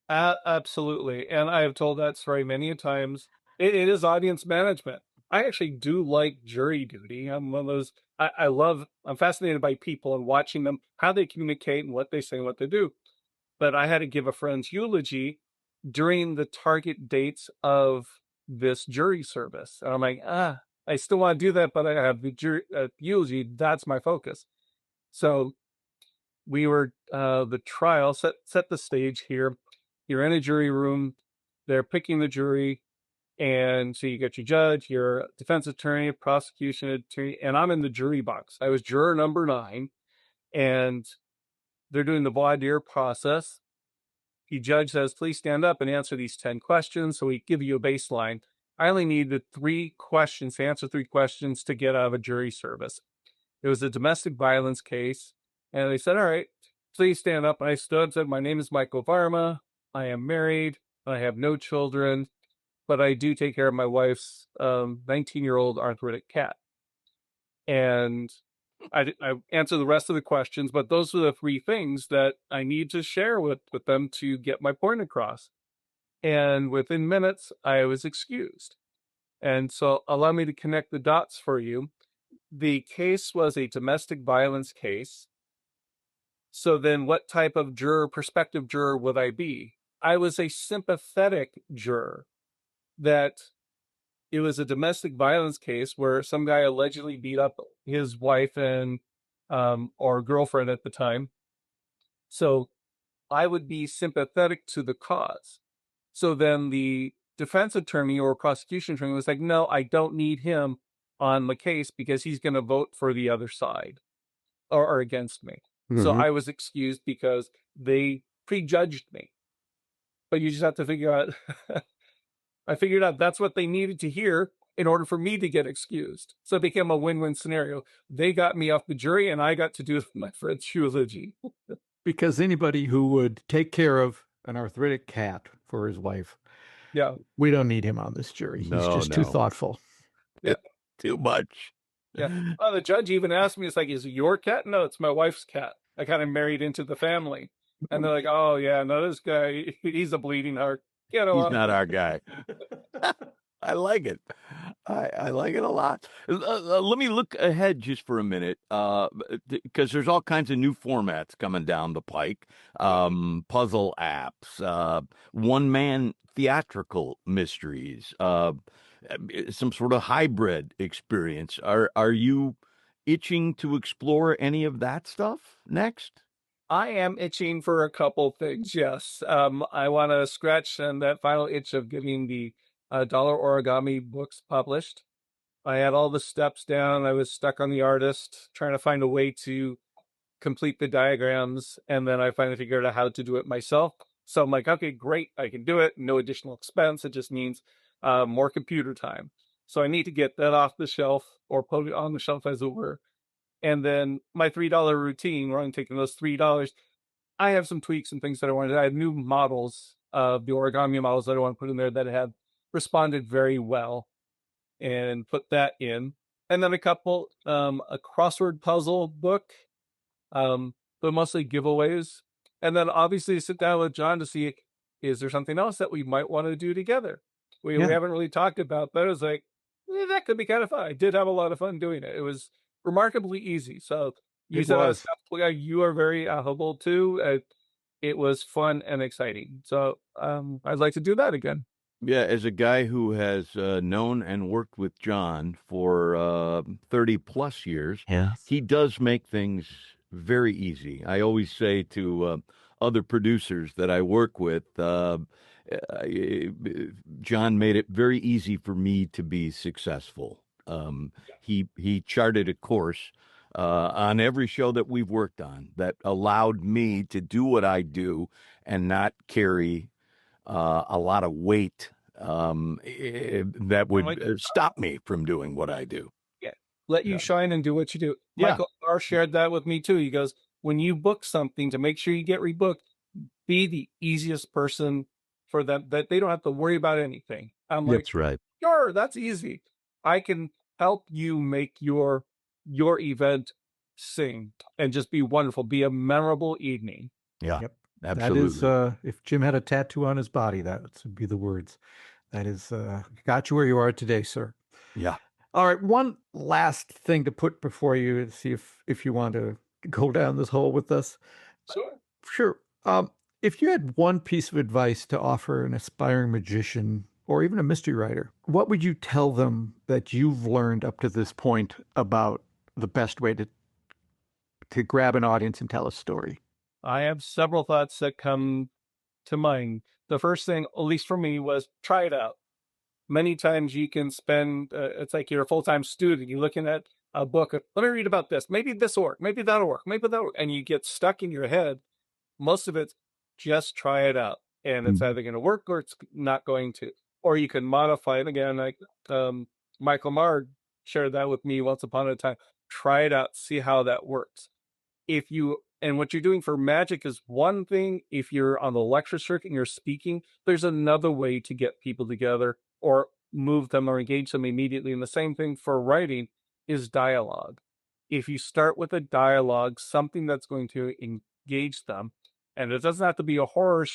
Absolutely. And I have told that story many a times. It is audience management. I actually do like jury duty. I'm one of those, I'm fascinated by people and watching them, how they communicate and what they say and what they do. But I had to give a friend's eulogy during the target dates of this jury service. And I'm like, I still want to do that, but I have the jury eulogy. That's my focus. So we were the trial. Set the stage here. You're in a jury room. They're picking the jury, and so you got your judge, your defense attorney, prosecution attorney, and I'm in the jury box. I was juror number 9, and they're doing the voir dire process. The judge says, please stand up and answer these 10 questions. So we give you a baseline. I only needed 3 questions to answer 3 questions to get out of a jury service. It was a domestic violence case. And they said, all right, please stand up. And I stood and said, my name is Michael Varma. I am married. I have no children, but I do take care of my wife's 19-year-old arthritic cat. And I answer the rest of the questions, but those are the 3 things that I need to share with them to get my point across. And within minutes, I was excused. And so allow me to connect the dots for you. The case was a domestic violence case. So then what type of prospective juror would I be? I was a sympathetic juror, that it was a domestic violence case where some guy allegedly beat up his wife and or girlfriend at the time. So I would be sympathetic to the cause. So then the defense attorney or prosecution attorney was like, no, I don't need him on the case because he's going to vote for the other side or against me. So I was excused because they prejudged me. But you just have to figure out, I figured out that's what they needed to hear in order for me to get excused. So it became a win-win scenario. They got me off the jury and I got to do my friend's eulogy. Because anybody who would take care of an arthritic cat for his wife, Yeah. we don't need him on this jury. He's just too thoughtful. Yeah. Too much. Yeah. Oh, the judge even asked me, it's like, is it your cat? No, it's my wife's cat. I kind of married into the family. And they're like, oh, yeah, no, this guy, he's a bleeding heart. He's not our guy. I like it. I like it a lot. Let me look ahead just for a minute, because there's all kinds of new formats coming down the pike. Puzzle apps, one-man theatrical mysteries, some sort of hybrid experience. Are you itching to explore any of that stuff next? I am itching for a couple things, yes. I want to scratch that final itch of getting the dollar origami books published. I had all the steps down. I was stuck on the artist, trying to find a way to complete the diagrams, and then I finally figured out how to do it myself. So I'm like, okay, great, I can do it. No additional expense. It just means more computer time. So I need to get that off the shelf, or put it on the shelf, as it were. And then my $3 routine, where I'm taking those $3, I have some tweaks and things that I wanted. I have new models of the origami models that I want to put in there that have responded very well, and put that in. And then a crossword puzzle book, but mostly giveaways. And then obviously sit down with John to see, is there something else that we might want to do together? We haven't really talked about, but it was like, that could be kind of fun. I did have a lot of fun doing it. It was remarkably easy. So you said I was, you are very affable too. It was fun and exciting. So I'd like to do that again. Yeah, as a guy who has known and worked with John for 30 plus years, he does make things very easy. I always say to other producers that I work with, John made it very easy for me to be successful. He charted a course on every show that we've worked on that allowed me to do what I do and not carry a lot of weight that would stop me from doing what I do. Yeah. Let you shine and do what you do. Michael R. shared that with me too. He goes, when you book something, to make sure you get rebooked, be the easiest person for them, that they don't have to worry about anything. I'm like, that's right. Sure, that's easy. I can help you make your event sing and just be wonderful, be a memorable evening. Yeah. Yep. Absolutely. That is, if Jim had a tattoo on his body, that would be the words. That is, got you where you are today, sir. Yeah. All right. One last thing to put before you to see if you want to go down this hole with us. Sure. If you had one piece of advice to offer an aspiring magician or even a mystery writer, what would you tell them that you've learned up to this point about the best way to to grab an audience and tell a story? I have several thoughts that come to mind. The first thing, at least for me, was try it out. Many times you can spend, it's like you're a full-time student, you're looking at a book, let me read about this, maybe this will work, maybe that'll work, maybe that'll work, and you get stuck in your head. Most of it's just try it out, and it's either going to work or it's not going to. Or you can modify it again, like Michael Marks shared that with me once upon a time. Try it out, see how that works. If you and what you're doing for magic is one thing. If you're on the lecture circuit and you're speaking, there's another way to get people together or move them or engage them immediately. And the same thing for writing is dialogue. If you start with a dialogue, something that's going to engage them, and it doesn't have to be a horror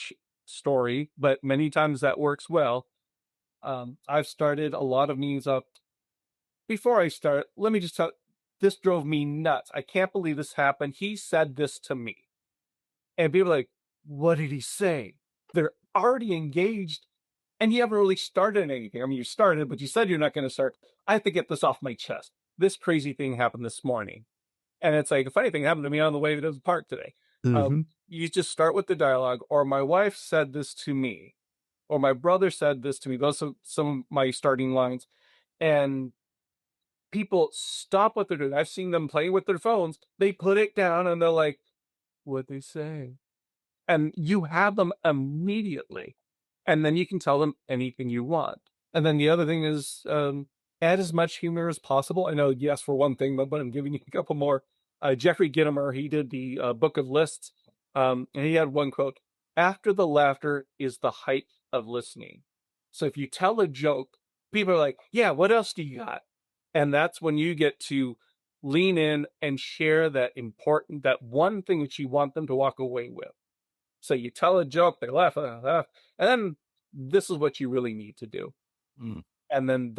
story, but many times that works well. I've started a lot of meetings up. Before I start, let me just tell, this drove me nuts. I can't believe this happened. He said this to me. And people are like, what did he say? They're already engaged and you haven't really started anything. I mean, you started, but you said you're not going to start. I have to get this off my chest. This crazy thing happened this morning. And it's like a funny thing happened to me on the way to the park today. You just start with the dialogue, or my wife said this to me, or my brother said this to me. Those are some of my starting lines. And people stop what they're doing. I've seen them playing with their phones. They put it down and they're like, what'd they say? And you have them immediately. And then you can tell them anything you want. And then the other thing is add as much humor as possible. I know, yes, for one thing, but I'm giving you a couple more. Jeffrey Gitomer, he did the Book of Lists. And he had one quote, after the laughter is the height of listening. So if you tell a joke, people are like, yeah, what else do you got? And that's when you get to lean in and share that one thing that you want them to walk away with. So you tell a joke, they laugh, and then this is what you really need to do. And then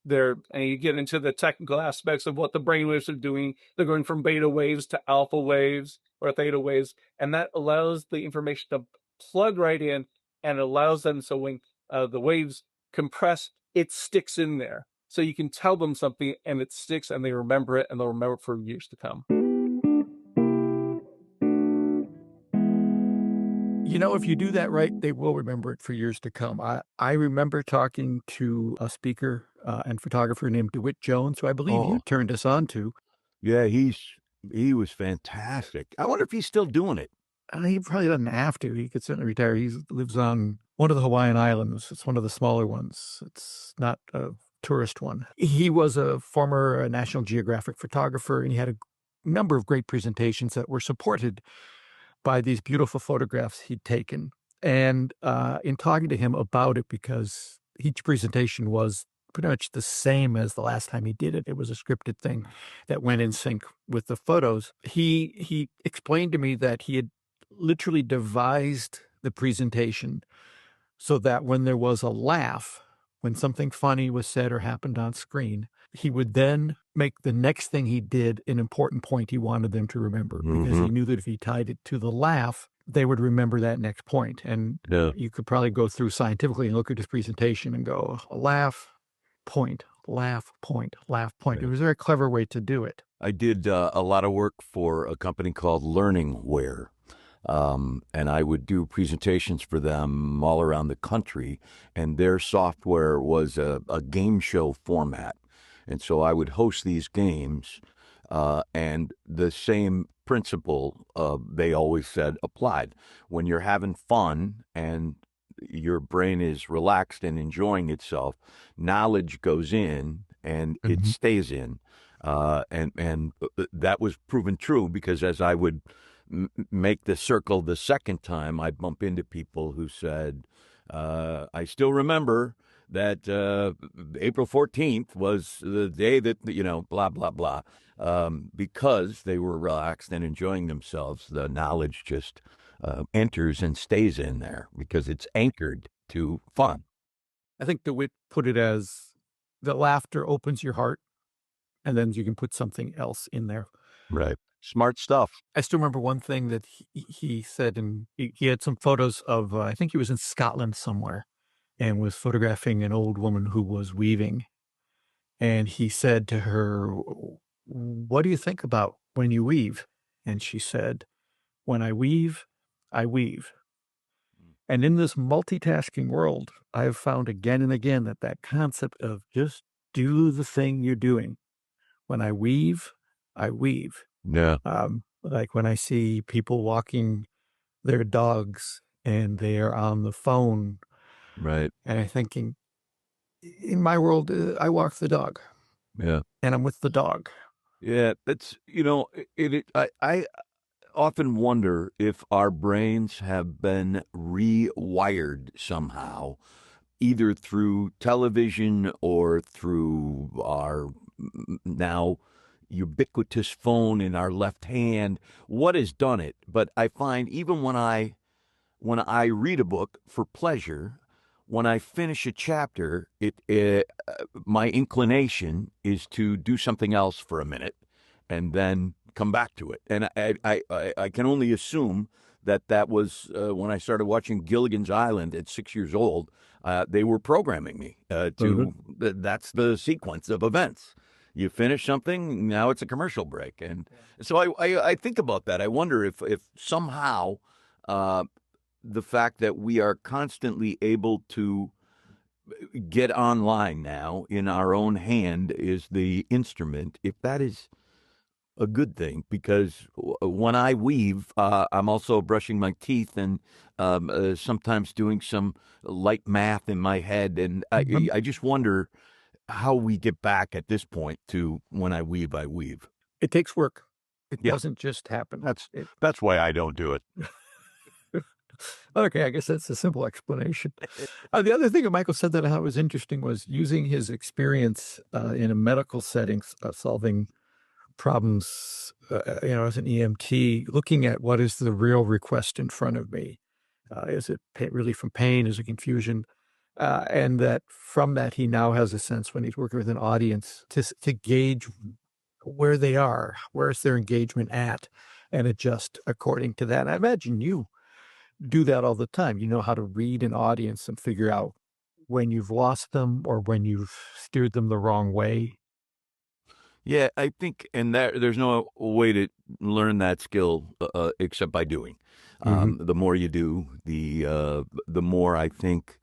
and you get into the technical aspects of what the brainwaves are doing. They're going from beta waves to alpha waves or theta waves, and that allows the information to plug right in and allows them, so when the waves compress, it sticks in there. So you can tell them something and it sticks and they remember it and they'll remember it for years to come. You know, if you do that right, they will remember it for years to come. I remember talking to a speaker and photographer named DeWitt Jones, who I believe you turned us on to. Yeah, he was fantastic. I wonder if he's still doing it. He probably doesn't have to. He could certainly retire. He lives on one of the Hawaiian Islands. It's one of the smaller ones. It's not a tourist one. He was a former National Geographic photographer, and he had a number of great presentations that were supported by these beautiful photographs he'd taken. And in talking to him about it, because each presentation was pretty much the same as the last time he did it, it was a scripted thing that went in sync with the photos. He explained to me that he had literally devised the presentation so that when there was a laugh, when something funny was said or happened on screen, he would then make the next thing he did an important point he wanted them to remember, because he knew that if he tied it to the laugh, they would remember that next point. And you could probably go through scientifically and look at his presentation and go, laugh, point, laugh, point, laugh, point. It was a very clever way to do it. I did a lot of work for a company called Learningware. And I would do presentations for them all around the country, and their software was a game show format. And so I would host these games, and the same principle they always said applied. When you're having fun and your brain is relaxed and enjoying itself, knowledge goes in and it stays in. And that was proven true, because as I would make the circle the second time, I'd bump into people who said, I still remember that April 14th was the day that, blah, blah, blah. Because they were relaxed and enjoying themselves, the knowledge just enters and stays in there because it's anchored to fun. I think DeWitt put it as the laughter opens your heart, and then you can put something else in there. Right. Smart stuff. I still remember one thing that he said, and he had some photos of, I think he was in Scotland somewhere and was photographing an old woman who was weaving. And he said to her, what do you think about when you weave? and she said, "When I weave, I weave." And in this multitasking world, I have found again and again that that concept of just do the thing you're doing. When I weave, I weave. Yeah. Like when I see people walking their dogs and they're on the phone, Right. and I'm thinking, in my world, I walk the dog Yeah. and I'm with the dog. Yeah. That's, I often wonder if our brains have been rewired somehow, either through television or through our now ubiquitous phone in our left hand. What has done it? But I find even when I read a book for pleasure, when I finish a chapter, my inclination is to do something else for a minute and then come back to it. And I can only assume that was when I started watching Gilligan's Island at 6 years old. They were programming me that's the sequence of events. You finish something, now it's a commercial break, and so I think about that. I wonder if somehow the fact that we are constantly able to get online now in our own hand is the instrument, if that is a good thing, because when I weave, I'm also brushing my teeth and sometimes doing some light math in my head. And Mhm. I just wonder how we get back at this point to when I weave, I weave. It takes work. It Yeah, doesn't just happen. that's that's why I don't do it. Okay, I guess that's a simple explanation. The other thing that Michael said that I thought was interesting was using his experience in a medical setting, solving problems, as an EMT, looking at what is the real request in front of me. Is it relief from pain? Is it confusion? And that from that, he now has a sense when he's working with an audience to gauge where they are, where's their engagement at, and adjust according to that. And I imagine you do that all the time. You know how to read an audience and figure out when you've lost them or when you've steered them the wrong way. Yeah, I think, and there's no way to learn that skill except by doing. Hmm. The more you do, the more I think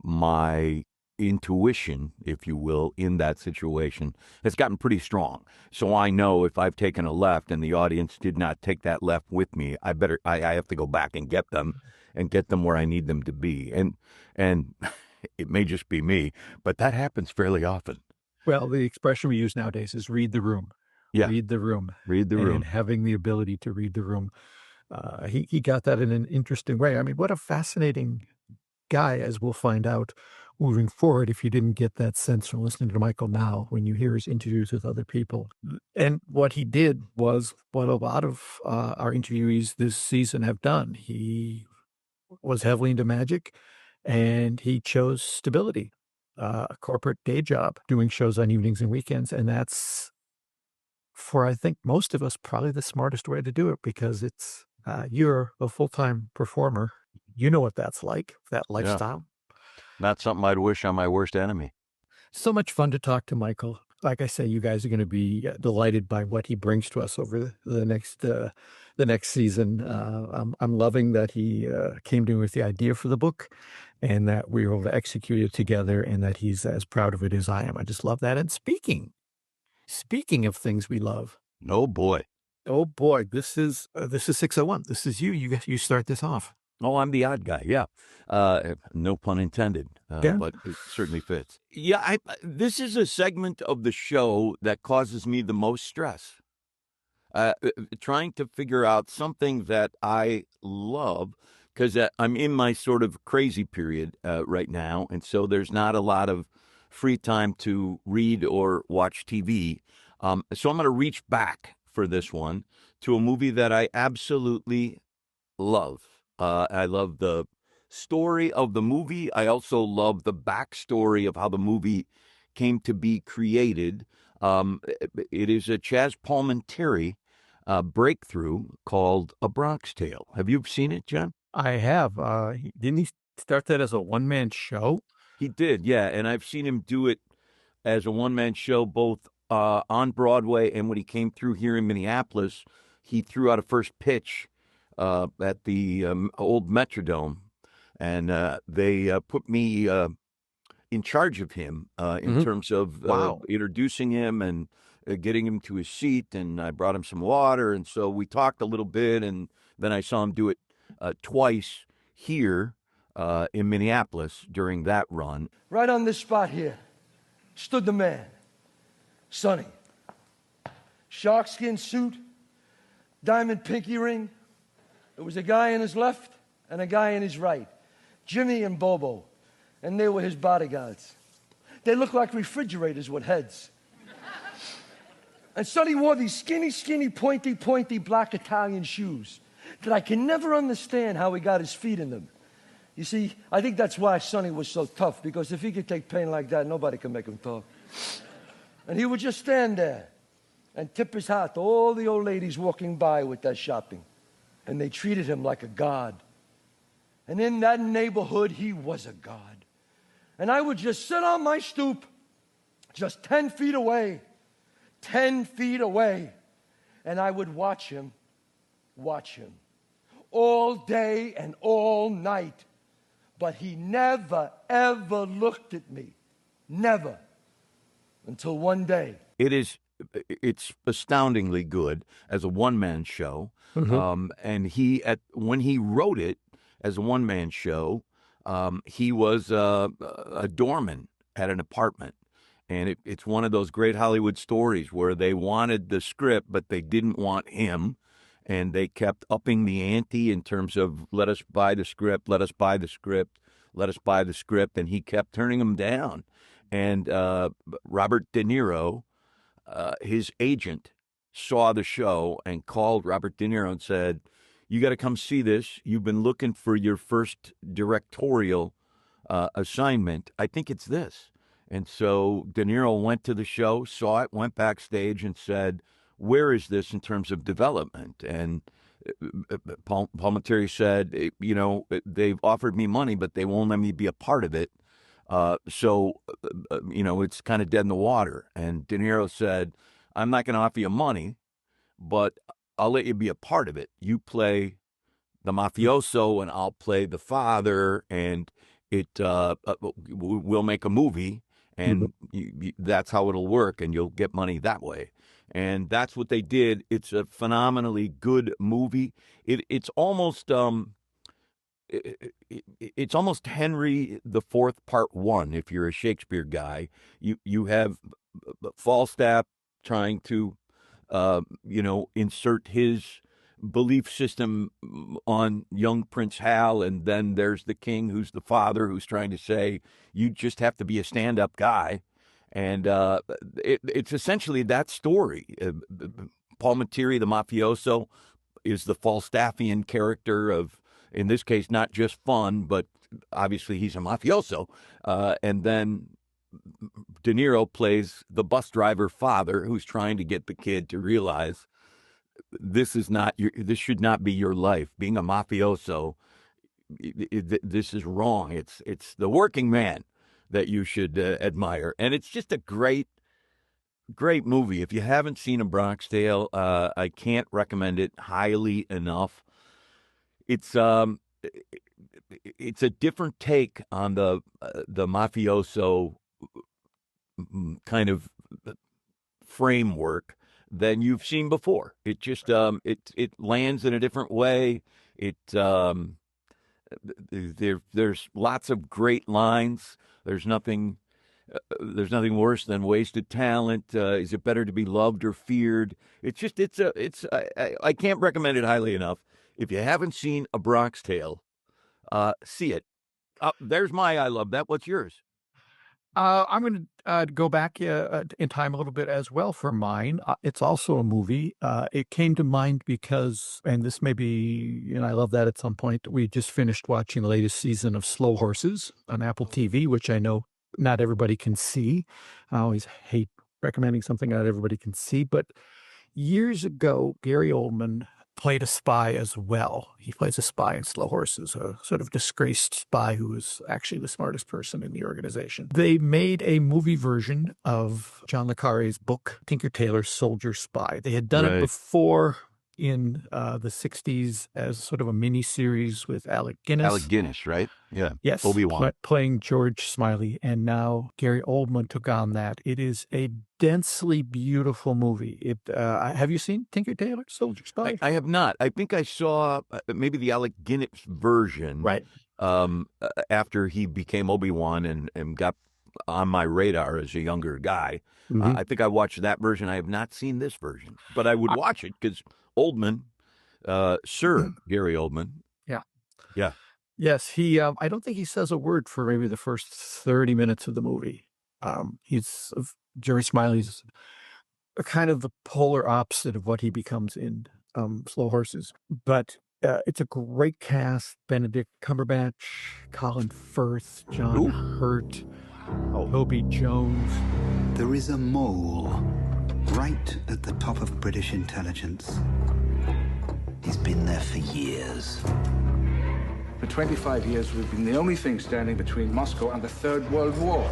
my intuition, if you will, in that situation has gotten pretty strong. So I know if I've taken a left and the audience did not take that left with me, I have to go back and get them where I need them to be. And it may just be me, but that happens fairly often. Well, the expression we use nowadays is read the room, Yeah, read the room, read the and room. having the ability to read the room. He got that in an interesting way. I mean, what a fascinating guy, as we'll find out moving forward, if you didn't get that sense from listening to Michael now when you hear his interviews with other people. And what he did was what a lot of our interviewees this season have done. He was heavily into magic and he chose stability, a corporate day job, doing shows on evenings and weekends. And that's, for I think most of us, probably the smartest way to do it because you're a full time performer. You know what that's like, that Yeah, lifestyle. not something I'd wish on my worst enemy. So much fun to talk to Michael. Like I say, you guys are going to be delighted by what he brings to us over the next season. I'm loving that he came to me with the idea for the book, and that we were able to execute it together, and that he's as proud of it as I am. I just love that. And speaking of things we love, No boy. oh boy, this is 601. This is you. You start this off. Oh, I'm the odd guy. Yeah. No pun intended, Yeah. but it certainly fits. Yeah. This is a segment of the show that causes me the most stress. Trying to figure out something that I love because I'm in my sort of crazy period right now. And so there's not a lot of free time to read or watch TV. So I'm going to reach back for this one to a movie that I absolutely love. I love the story of the movie. I also love the backstory of how the movie came to be created. It is a Chaz Palminteri breakthrough called A Bronx Tale. Have you seen it, John? I have. Didn't he start that as a one man show? He did, yeah. And I've seen him do it as a one man show both on Broadway and when he came through here in Minneapolis. he threw out a first pitch at the old Metrodome, and they put me in charge of him in terms of Wow. introducing him and getting him to his seat. And I brought him some water, and so we talked a little bit, and then I saw him do it twice here in Minneapolis during that run. Right on this spot here stood the man, Sonny. Sharkskin suit, diamond pinky ring. There was a guy in his left and a guy in his right, Jimmy and Bobo, and they were his bodyguards. They looked like refrigerators with heads. And Sonny wore these skinny, pointy black Italian shoes that I can never understand how he got his feet in them. You see, I think that's why Sonny was so tough, because if he could take pain like that, nobody could make him talk. And he would just stand there and tip his hat to all the old ladies walking by with their shopping. And they treated him like a god. And in that neighborhood, he was a god. And I would just sit on my stoop, just 10 feet away, 10 feet away, and I would watch him, all day and all night. But he never, ever looked at me. Never. Until one day. It's astoundingly good as a one-man show. And when he wrote it as a one-man show, he was a doorman at an apartment. And it's one of those great Hollywood stories where they wanted the script, but they didn't want him. And they kept upping the ante in terms of, let us buy the script, let us buy the script, let us buy the script. And he kept turning them down. And Robert De Niro, his agent, saw the show and called Robert De Niro and said, you got to come see this. You've been looking for your first directorial assignment. I think it's this. And so De Niro went to the show, saw it, went backstage and said, where is this in terms of development? And Paul Palminteri said, they've offered me money, but they won't let me be a part of it. So it's kind of dead in the water. And De Niro said, I'm not going to offer you money, but I'll let you be a part of it. You play the mafioso and I'll play the father, and we'll make a movie, and that's how it'll work, and you'll get money that way. And that's what they did. It's a phenomenally good movie. It's almost it's almost Henry IV Part 1. If you're a Shakespeare guy, you have Falstaff trying to insert his belief system on young Prince Hal, and then there's the king who's the father who's trying to say you just have to be a stand-up guy. And it's essentially that story. Palminteri, the mafioso, is the Falstaffian character of, in this case, not just fun, but obviously he's a mafioso. And then De Niro plays the bus driver father who's trying to get the kid to realize this should not be your life. Being a mafioso, this is wrong. It's the working man that you should admire. And it's just a great movie. If you haven't seen A Bronx Tale, I can't recommend it highly enough. It's a different take on the mafioso kind of framework than you've seen before. It just it lands in a different way. There's lots of great lines. There's nothing worse than wasted talent. Is it better to be loved or feared? I can't recommend it highly enough. If you haven't seen A Bronx Tale, see it. There's my I love that. What's yours? I'm going to go back in time a little bit as well for mine. It's also a movie. It came to mind because, and this may be, I love that at some point, we just finished watching the latest season of Slow Horses on Apple TV, which I know not everybody can see. I always hate recommending something not everybody can see. But years ago, Gary Oldman played a spy as well. He plays a spy in Slow Horses, a sort of disgraced spy who is actually the smartest person in the organization. They made a movie version of John le Carré's book, Tinker Tailor Soldier Spy. They had done it before in the 60s as sort of a mini series with Alec Guinness. Alec Guinness, right? Yeah. Yes, Obi-Wan. playing George Smiley, and now Gary Oldman took on that. It is a densely beautiful movie. Have you seen Tinker Tailor Soldier Spy? I have not. I think I saw maybe the Alec Guinness version. Right. After he became Obi-Wan and got on my radar as a younger guy. Mhm. I think I watched that version. I have not seen this version, but I would watch it because Oldman, Sir Gary Oldman. Yeah. Yeah. Yes, he. I don't think he says a word for maybe the first 30 minutes of the movie. Jerry Smiley's kind of the polar opposite of what he becomes in Slow Horses, but it's a great cast: Benedict Cumberbatch, Colin Firth, John Hurt, Toby Jones. There is a mole right at the top of British intelligence. He's been there for years. For 25 years, we've been the only thing standing between Moscow and the Third World War.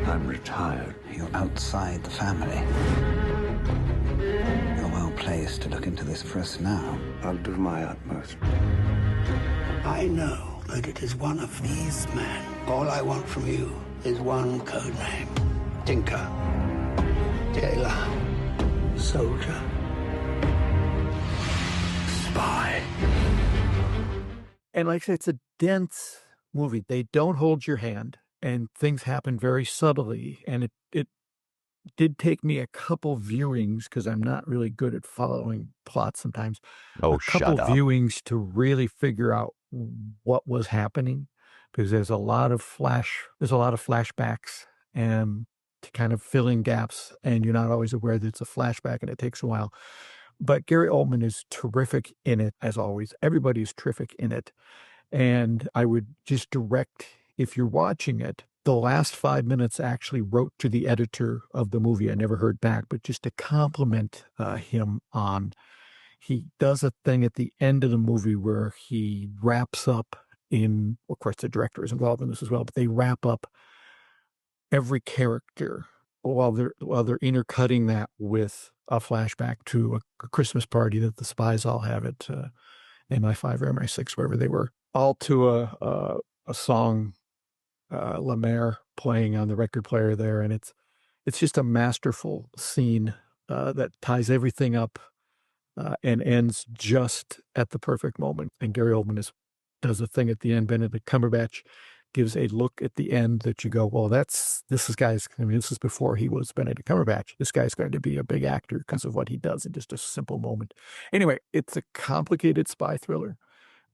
I'm retired. You're outside the family. You're well placed to look into this for us now. I'll do my utmost. I know that it is one of these men. All I want from you is one code name. Tinker. Tailor. Soldier. Spy. And like I said, it's a dense movie. They don't hold your hand, and things happen very subtly. And it did take me a couple viewings, because I'm not really good at following plots sometimes. Oh, a couple shut up. viewings to really figure out what was happening, because there's a lot of flashbacks and to kind of fill in gaps, and you're not always aware that it's a flashback, and it takes a while. But Gary Oldman is terrific in it, as always. Everybody is terrific in it. And I would just direct, if you're watching it, the last 5 minutes actually wrote to the editor of the movie. I never heard back, but just to compliment him on, he does a thing at the end of the movie where he wraps up of course, the director is involved in this as well, but they wrap up every character while they're intercutting that with a flashback to a Christmas party that the spies all have at MI5 or MI6, wherever they were, all to a song, La Mer, playing on the record player there. And it's just a masterful scene that ties everything up and ends just at the perfect moment. And Gary Oldman does a thing at the end. Benedict Cumberbatch gives a look at the end that you go, well, this is before he was Benedict Cumberbatch. This guy's going to be a big actor because of what he does in just a simple moment. Anyway, it's a complicated spy thriller,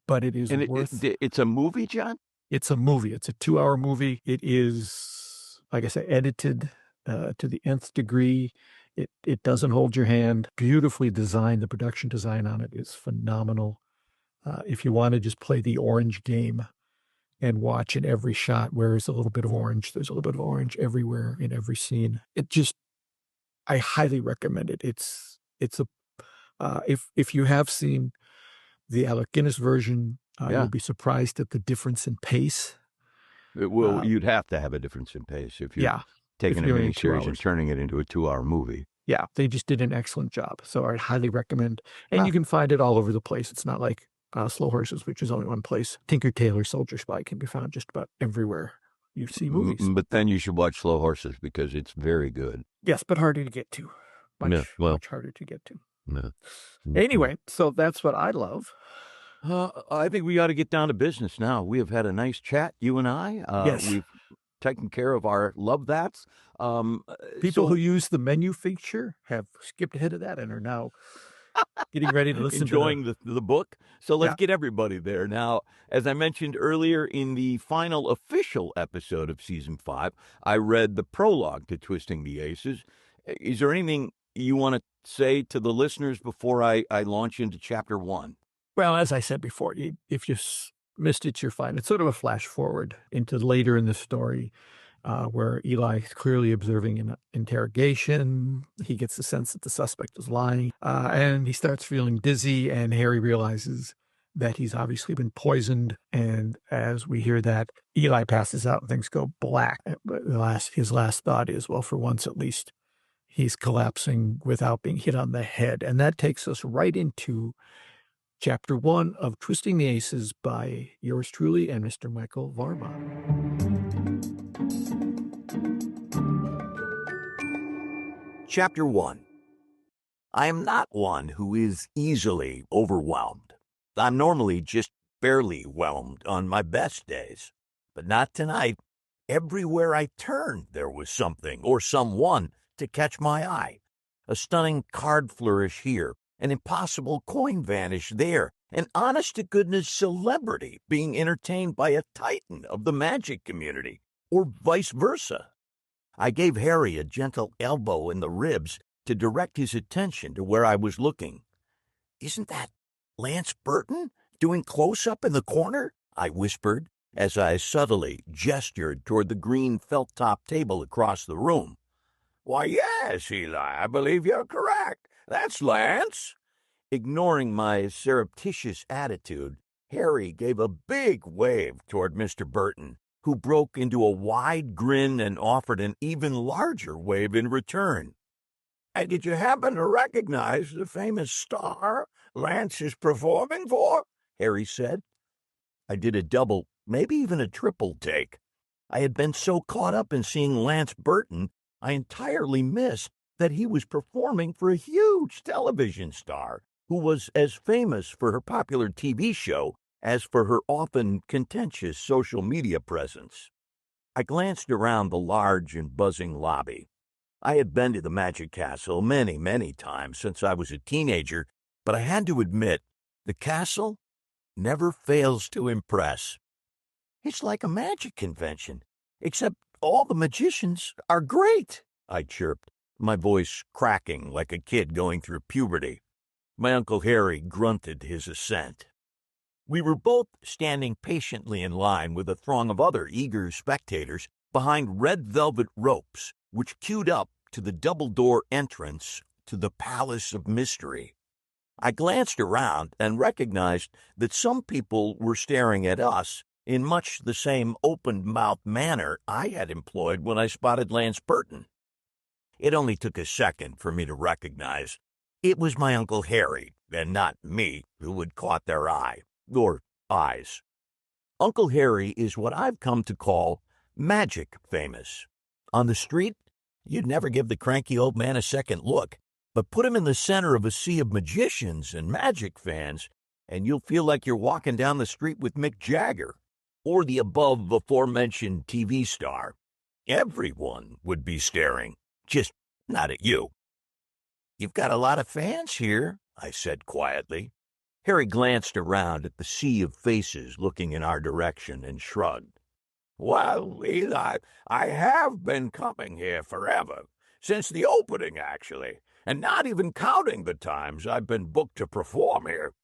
but it is it's a movie, John? It's a movie. It's a 2-hour movie. It is, like I said, edited to the nth degree. It doesn't hold your hand. Beautifully designed. The production design on it is phenomenal. If you want to just play the orange game and watch in every shot where there's a little bit of orange, there's a little bit of orange everywhere in every scene. I highly recommend it. If you have seen the Alec Guinness version, you'll be surprised at the difference in pace. You'd have to have a difference in pace if you're taking a miniseries and turning it into a 2-hour movie. Yeah, they just did an excellent job. So I highly recommend. And you can find it all over the place. It's not like Slow Horses, which is only one place. Tinker Tailor Soldier Spy can be found just about everywhere you see movies. But then you should watch Slow Horses because it's very good. Yes, but harder to get to. Much harder to get to. No. Anyway, so that's what I love. I think we ought to get down to business now. We have had a nice chat, you and I. Yes. We've taken care of our love that's. People who use the menu feature have skipped ahead of that and are now getting ready to listen enjoying the book. So let's get everybody there. Now, as I mentioned earlier, in the final official episode of season 5, I read the prologue to Twisting the Aces. Is there anything you want to say to the listeners before I launch into chapter 1? Well, as I said before, if you missed it, you're fine. It's sort of a flash forward into later in the story where Eli is clearly observing an interrogation. He gets the sense that the suspect is lying, and he starts feeling dizzy, and Harry realizes that he's obviously been poisoned. And as we hear that, Eli passes out and things go black. His last thought is, well, for once at least, he's collapsing without being hit on the head. And that takes us right into Chapter 1 of Twisting the Aces by yours truly and Mr. Michael Varma. Chapter 1. I am not one who is easily overwhelmed. I'm normally just barely whelmed on my best days. But not tonight. Everywhere I turned, there was something or someone to catch my eye. A stunning card flourish here, an impossible coin vanish there, an honest-to-goodness celebrity being entertained by a titan of the magic community, or vice versa. I gave Harry a gentle elbow in the ribs to direct his attention to where I was looking. "Isn't that Lance Burton doing close-up in the corner?" I whispered, as I subtly gestured toward the green felt-top table across the room. "Why, yes, Eli, I believe you're correct. That's Lance." Ignoring my surreptitious attitude, Harry gave a big wave toward Mr. Burton, who broke into a wide grin and offered an even larger wave in return. "And did you happen to recognize the famous star Lance is performing for?" Harry said. I did a double, maybe even a triple take. I had been so caught up in seeing Lance Burton, I entirely missed that he was performing for a huge television star who was as famous for her popular TV show as for her often contentious social media presence. I glanced around the large and buzzing lobby. I had been to the Magic Castle many, many times since I was a teenager, but I had to admit, the castle never fails to impress. It's like a magic convention, except all the magicians are great, I chirped, my voice cracking like a kid going through puberty. My Uncle Harry grunted his assent. We were both standing patiently in line with a throng of other eager spectators behind red velvet ropes, which queued up to the double-door entrance to the Palace of Mystery. I glanced around and recognized that some people were staring at us in much the same open-mouthed manner I had employed when I spotted Lance Burton. It only took a second for me to recognize it was my Uncle Harry, and not me, who had caught their eye, or eyes. Uncle Harry is what I've come to call magic famous. On the street, you'd never give the cranky old man a second look, but put him in the center of a sea of magicians and magic fans, and you'll feel like you're walking down the street with Mick Jagger, or the above-aforementioned TV star. Everyone would be staring, just not at you. "You've got a lot of fans here," I said quietly. Harry glanced around at the sea of faces looking in our direction and shrugged. "Well, Eli, I have been coming here forever, since the opening, actually, and not even counting the times I've been booked to perform here.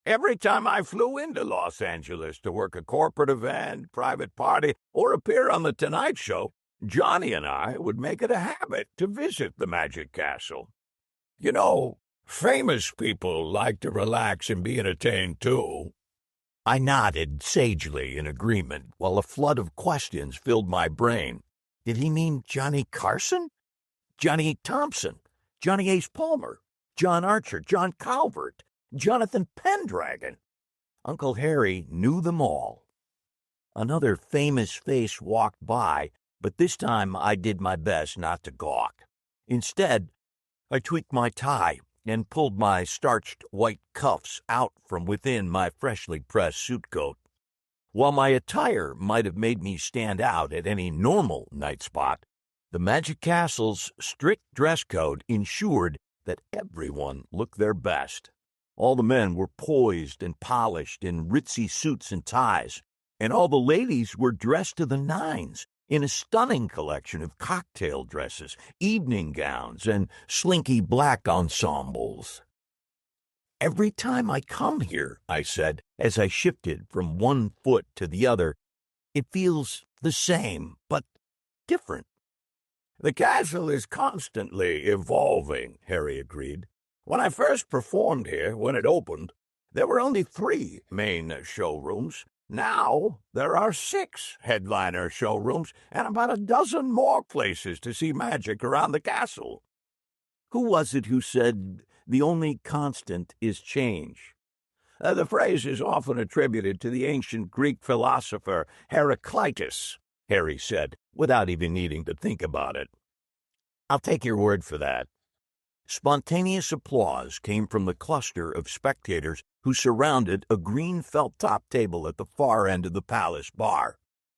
Every time I flew into Los Angeles to work a corporate event, private party, or appear on The Tonight Show, Johnny and I would make it a habit to visit the Magic Castle. You know, famous people like to relax and be entertained, too." I nodded sagely in agreement while a flood of questions filled my brain. Did he mean Johnny Carson? Johnny Thompson? Johnny Ace Palmer? John Archer? John Calvert? Jonathan Pendragon? Uncle Harry knew them all. Another famous face walked by, but this time I did my best not to gawk. Instead, I tweaked my tie and pulled my starched white cuffs out from within my freshly pressed suit coat. While my attire might have made me stand out at any normal night spot, the Magic Castle's strict dress code ensured that everyone looked their best. All the men were poised and polished in ritzy suits and ties, and all the ladies were dressed to the nines in a stunning collection of cocktail dresses, evening gowns, and slinky black ensembles. "Every time I come here," I said, as I shifted from one foot to the other, "it feels the same, but different." "The castle is constantly evolving," Harry agreed. "When I first performed here, when it opened, there were only 3 main showrooms. Now there are 6 headliner showrooms and about a dozen more places to see magic around the castle. Who was it who said the only constant is change? The phrase is often attributed to the ancient Greek philosopher Heraclitus, Harry said, without even needing to think about it. I'll take your word for that. Spontaneous applause came from the cluster of spectators who surrounded a green felt-top table at the far end of the palace bar.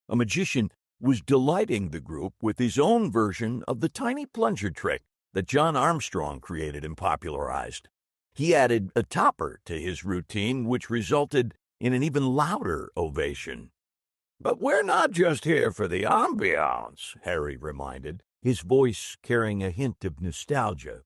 A magician was delighting the group with his own version of the tiny plunger trick that John Armstrong created and popularized. He added a topper to his routine, which resulted in an even louder ovation. "But we're not just here for the ambiance," Harry reminded, his voice carrying a hint of nostalgia.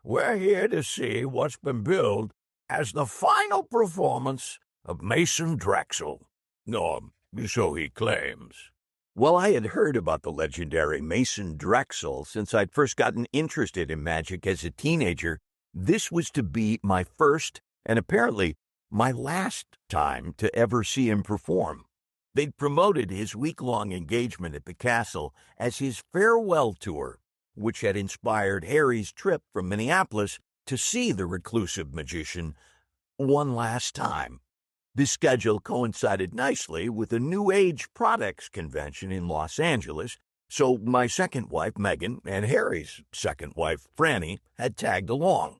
"We're here to see what's been billed as the final performance of Mason Drexel. Or so he claims." Well, I had heard about the legendary Mason Drexel since I'd first gotten interested in magic as a teenager. This was to be my first, and apparently my last time to ever see him perform. They'd promoted his week-long engagement at the castle as his farewell tour, which had inspired Harry's trip from Minneapolis to see the reclusive magician one last time. This schedule coincided nicely with a New Age products convention in Los Angeles, so my second wife, Megan, and Harry's second wife, Franny, had tagged along.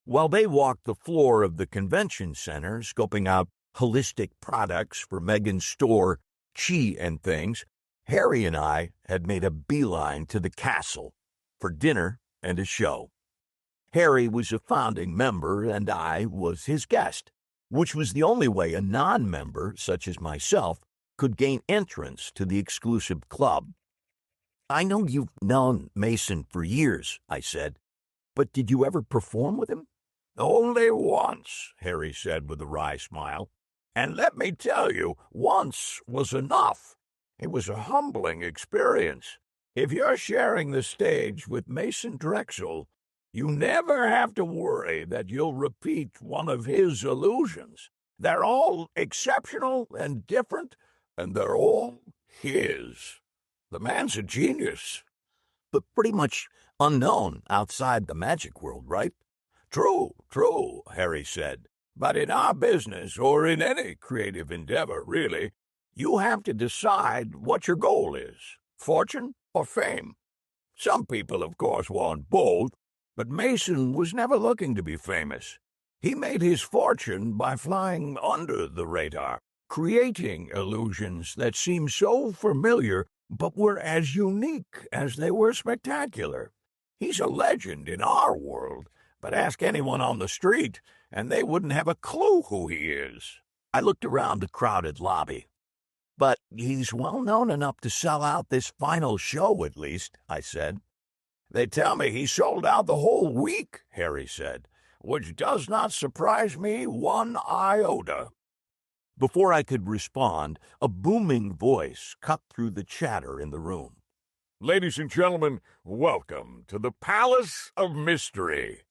While they walked the floor of the convention center, scoping out holistic products for Megan's store, Chi and Things, Harry and I had made a beeline to the castle for dinner and a show. Harry was a founding member, and I was his guest, which was the only way a non-member, such as myself, could gain entrance to the exclusive club. "I know you've known Mason for years," I said, "but did you ever perform with him?" "Only once," Harry said with a wry smile. "And let me tell you, once was enough. It was a humbling experience. If you're sharing the stage with Mason Drexel, you never have to worry that you'll repeat one of his illusions. They're all exceptional and different, and they're all his. The man's a genius." "But pretty much unknown outside the magic world, right?" True, Harry said. "But in our business, or in any creative endeavor, really, you have to decide what your goal is, fortune or fame. Some people, of course, want both, but Mason was never looking to be famous. He made his fortune by flying under the radar, creating illusions that seemed so familiar but were as unique as they were spectacular. He's a legend in our world, but ask anyone on the street, and they wouldn't have a clue who he is." I looked around the crowded lobby. "But he's well known enough to sell out this final show, at least," I said. "They tell me he sold out the whole week," Harry said, "which does not surprise me one iota." Before I could respond, a booming voice cut through the chatter in the room. "Ladies and gentlemen, welcome to the Palace of Mystery."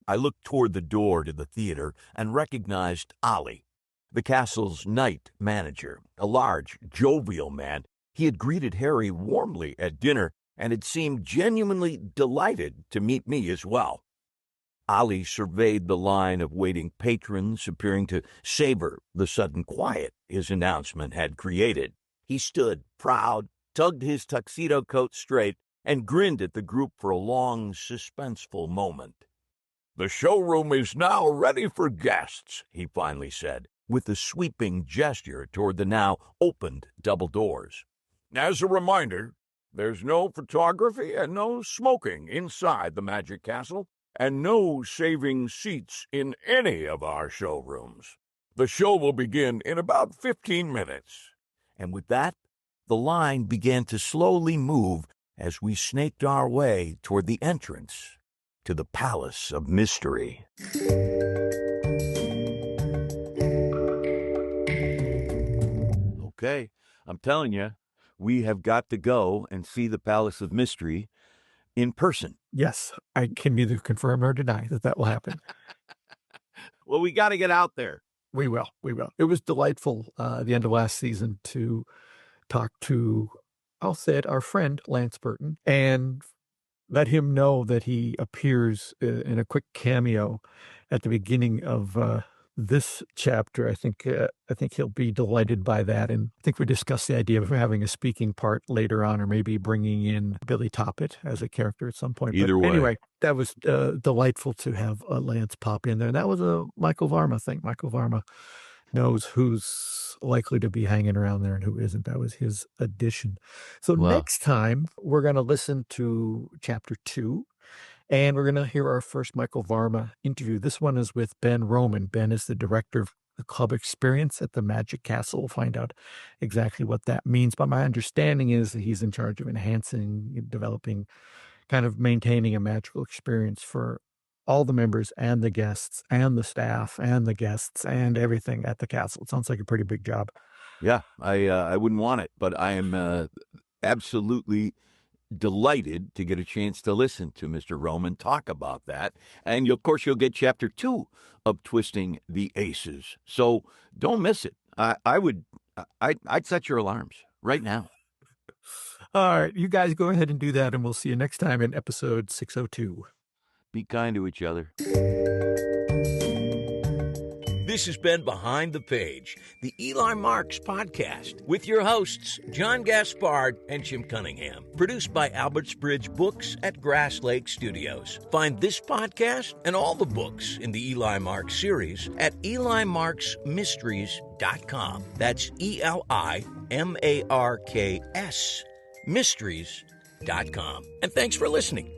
I looked toward the door to the theater and recognized Ollie, the castle's night manager, a large, jovial man. He had greeted Harry warmly at dinner and had seemed genuinely delighted to meet me as well. Ollie surveyed the line of waiting patrons, appearing to savor the sudden quiet his announcement had created. He stood proud, tugged his tuxedo coat straight, and grinned at the group for a long, suspenseful moment. "The showroom is now ready for guests," he finally said, with a sweeping gesture toward the now opened double doors. "As a reminder, there's no photography and no smoking inside the Magic Castle, and no saving seats in any of our showrooms. The show will begin in about 15 minutes. And with that, the line began to slowly move as we snaked our way toward the entrance to the Palace of Mystery. Okay, I'm telling you, we have got to go and see the Palace of Mystery in person. Yes, I can neither confirm nor deny that will happen. Well, we got to get out there. We will. It was delightful the end of last season to talk to, I'll say it, our friend Lance Burton, and let him know that he appears in a quick cameo at the beginning of this chapter. I think he'll be delighted by that. And I think we discussed the idea of having a speaking part later on, or maybe bringing in Billy Toppett as a character at some point. Either way. Anyway, that was delightful to have Lance pop in there. And that was a Michael Varma thing. Michael Varma knows who's likely to be hanging around there and who isn't. That was his addition. So next time, we're going to listen to Chapter 2. And we're going to hear our first Michael Varma interview. This one is with Ben Roman. Ben is the director of the club experience at the Magic Castle. We'll find out exactly what that means. But my understanding is that he's in charge of enhancing, developing, kind of maintaining a magical experience for all the members and the guests and the staff and the guests and everything at the castle. It sounds like a pretty big job. Yeah, I wouldn't want it, but I am absolutely delighted to get a chance to listen to Mr. Roman talk about that. And of course, you'll get Chapter 2 of Twisting the Aces. So don't miss it. I'd set your alarms right now. All right, you guys go ahead and do that, and we'll see you next time in episode 602. Be kind to each other. This has been Behind the Page, the Eli Marks podcast, with your hosts, John Gaspard and Jim Cunningham. Produced by Alberts Bridge Books at Grass Lake Studios. Find this podcast and all the books in the Eli Marks series at elimarksmysteries.com. That's ELIMARKS Mysteries.com. And thanks for listening.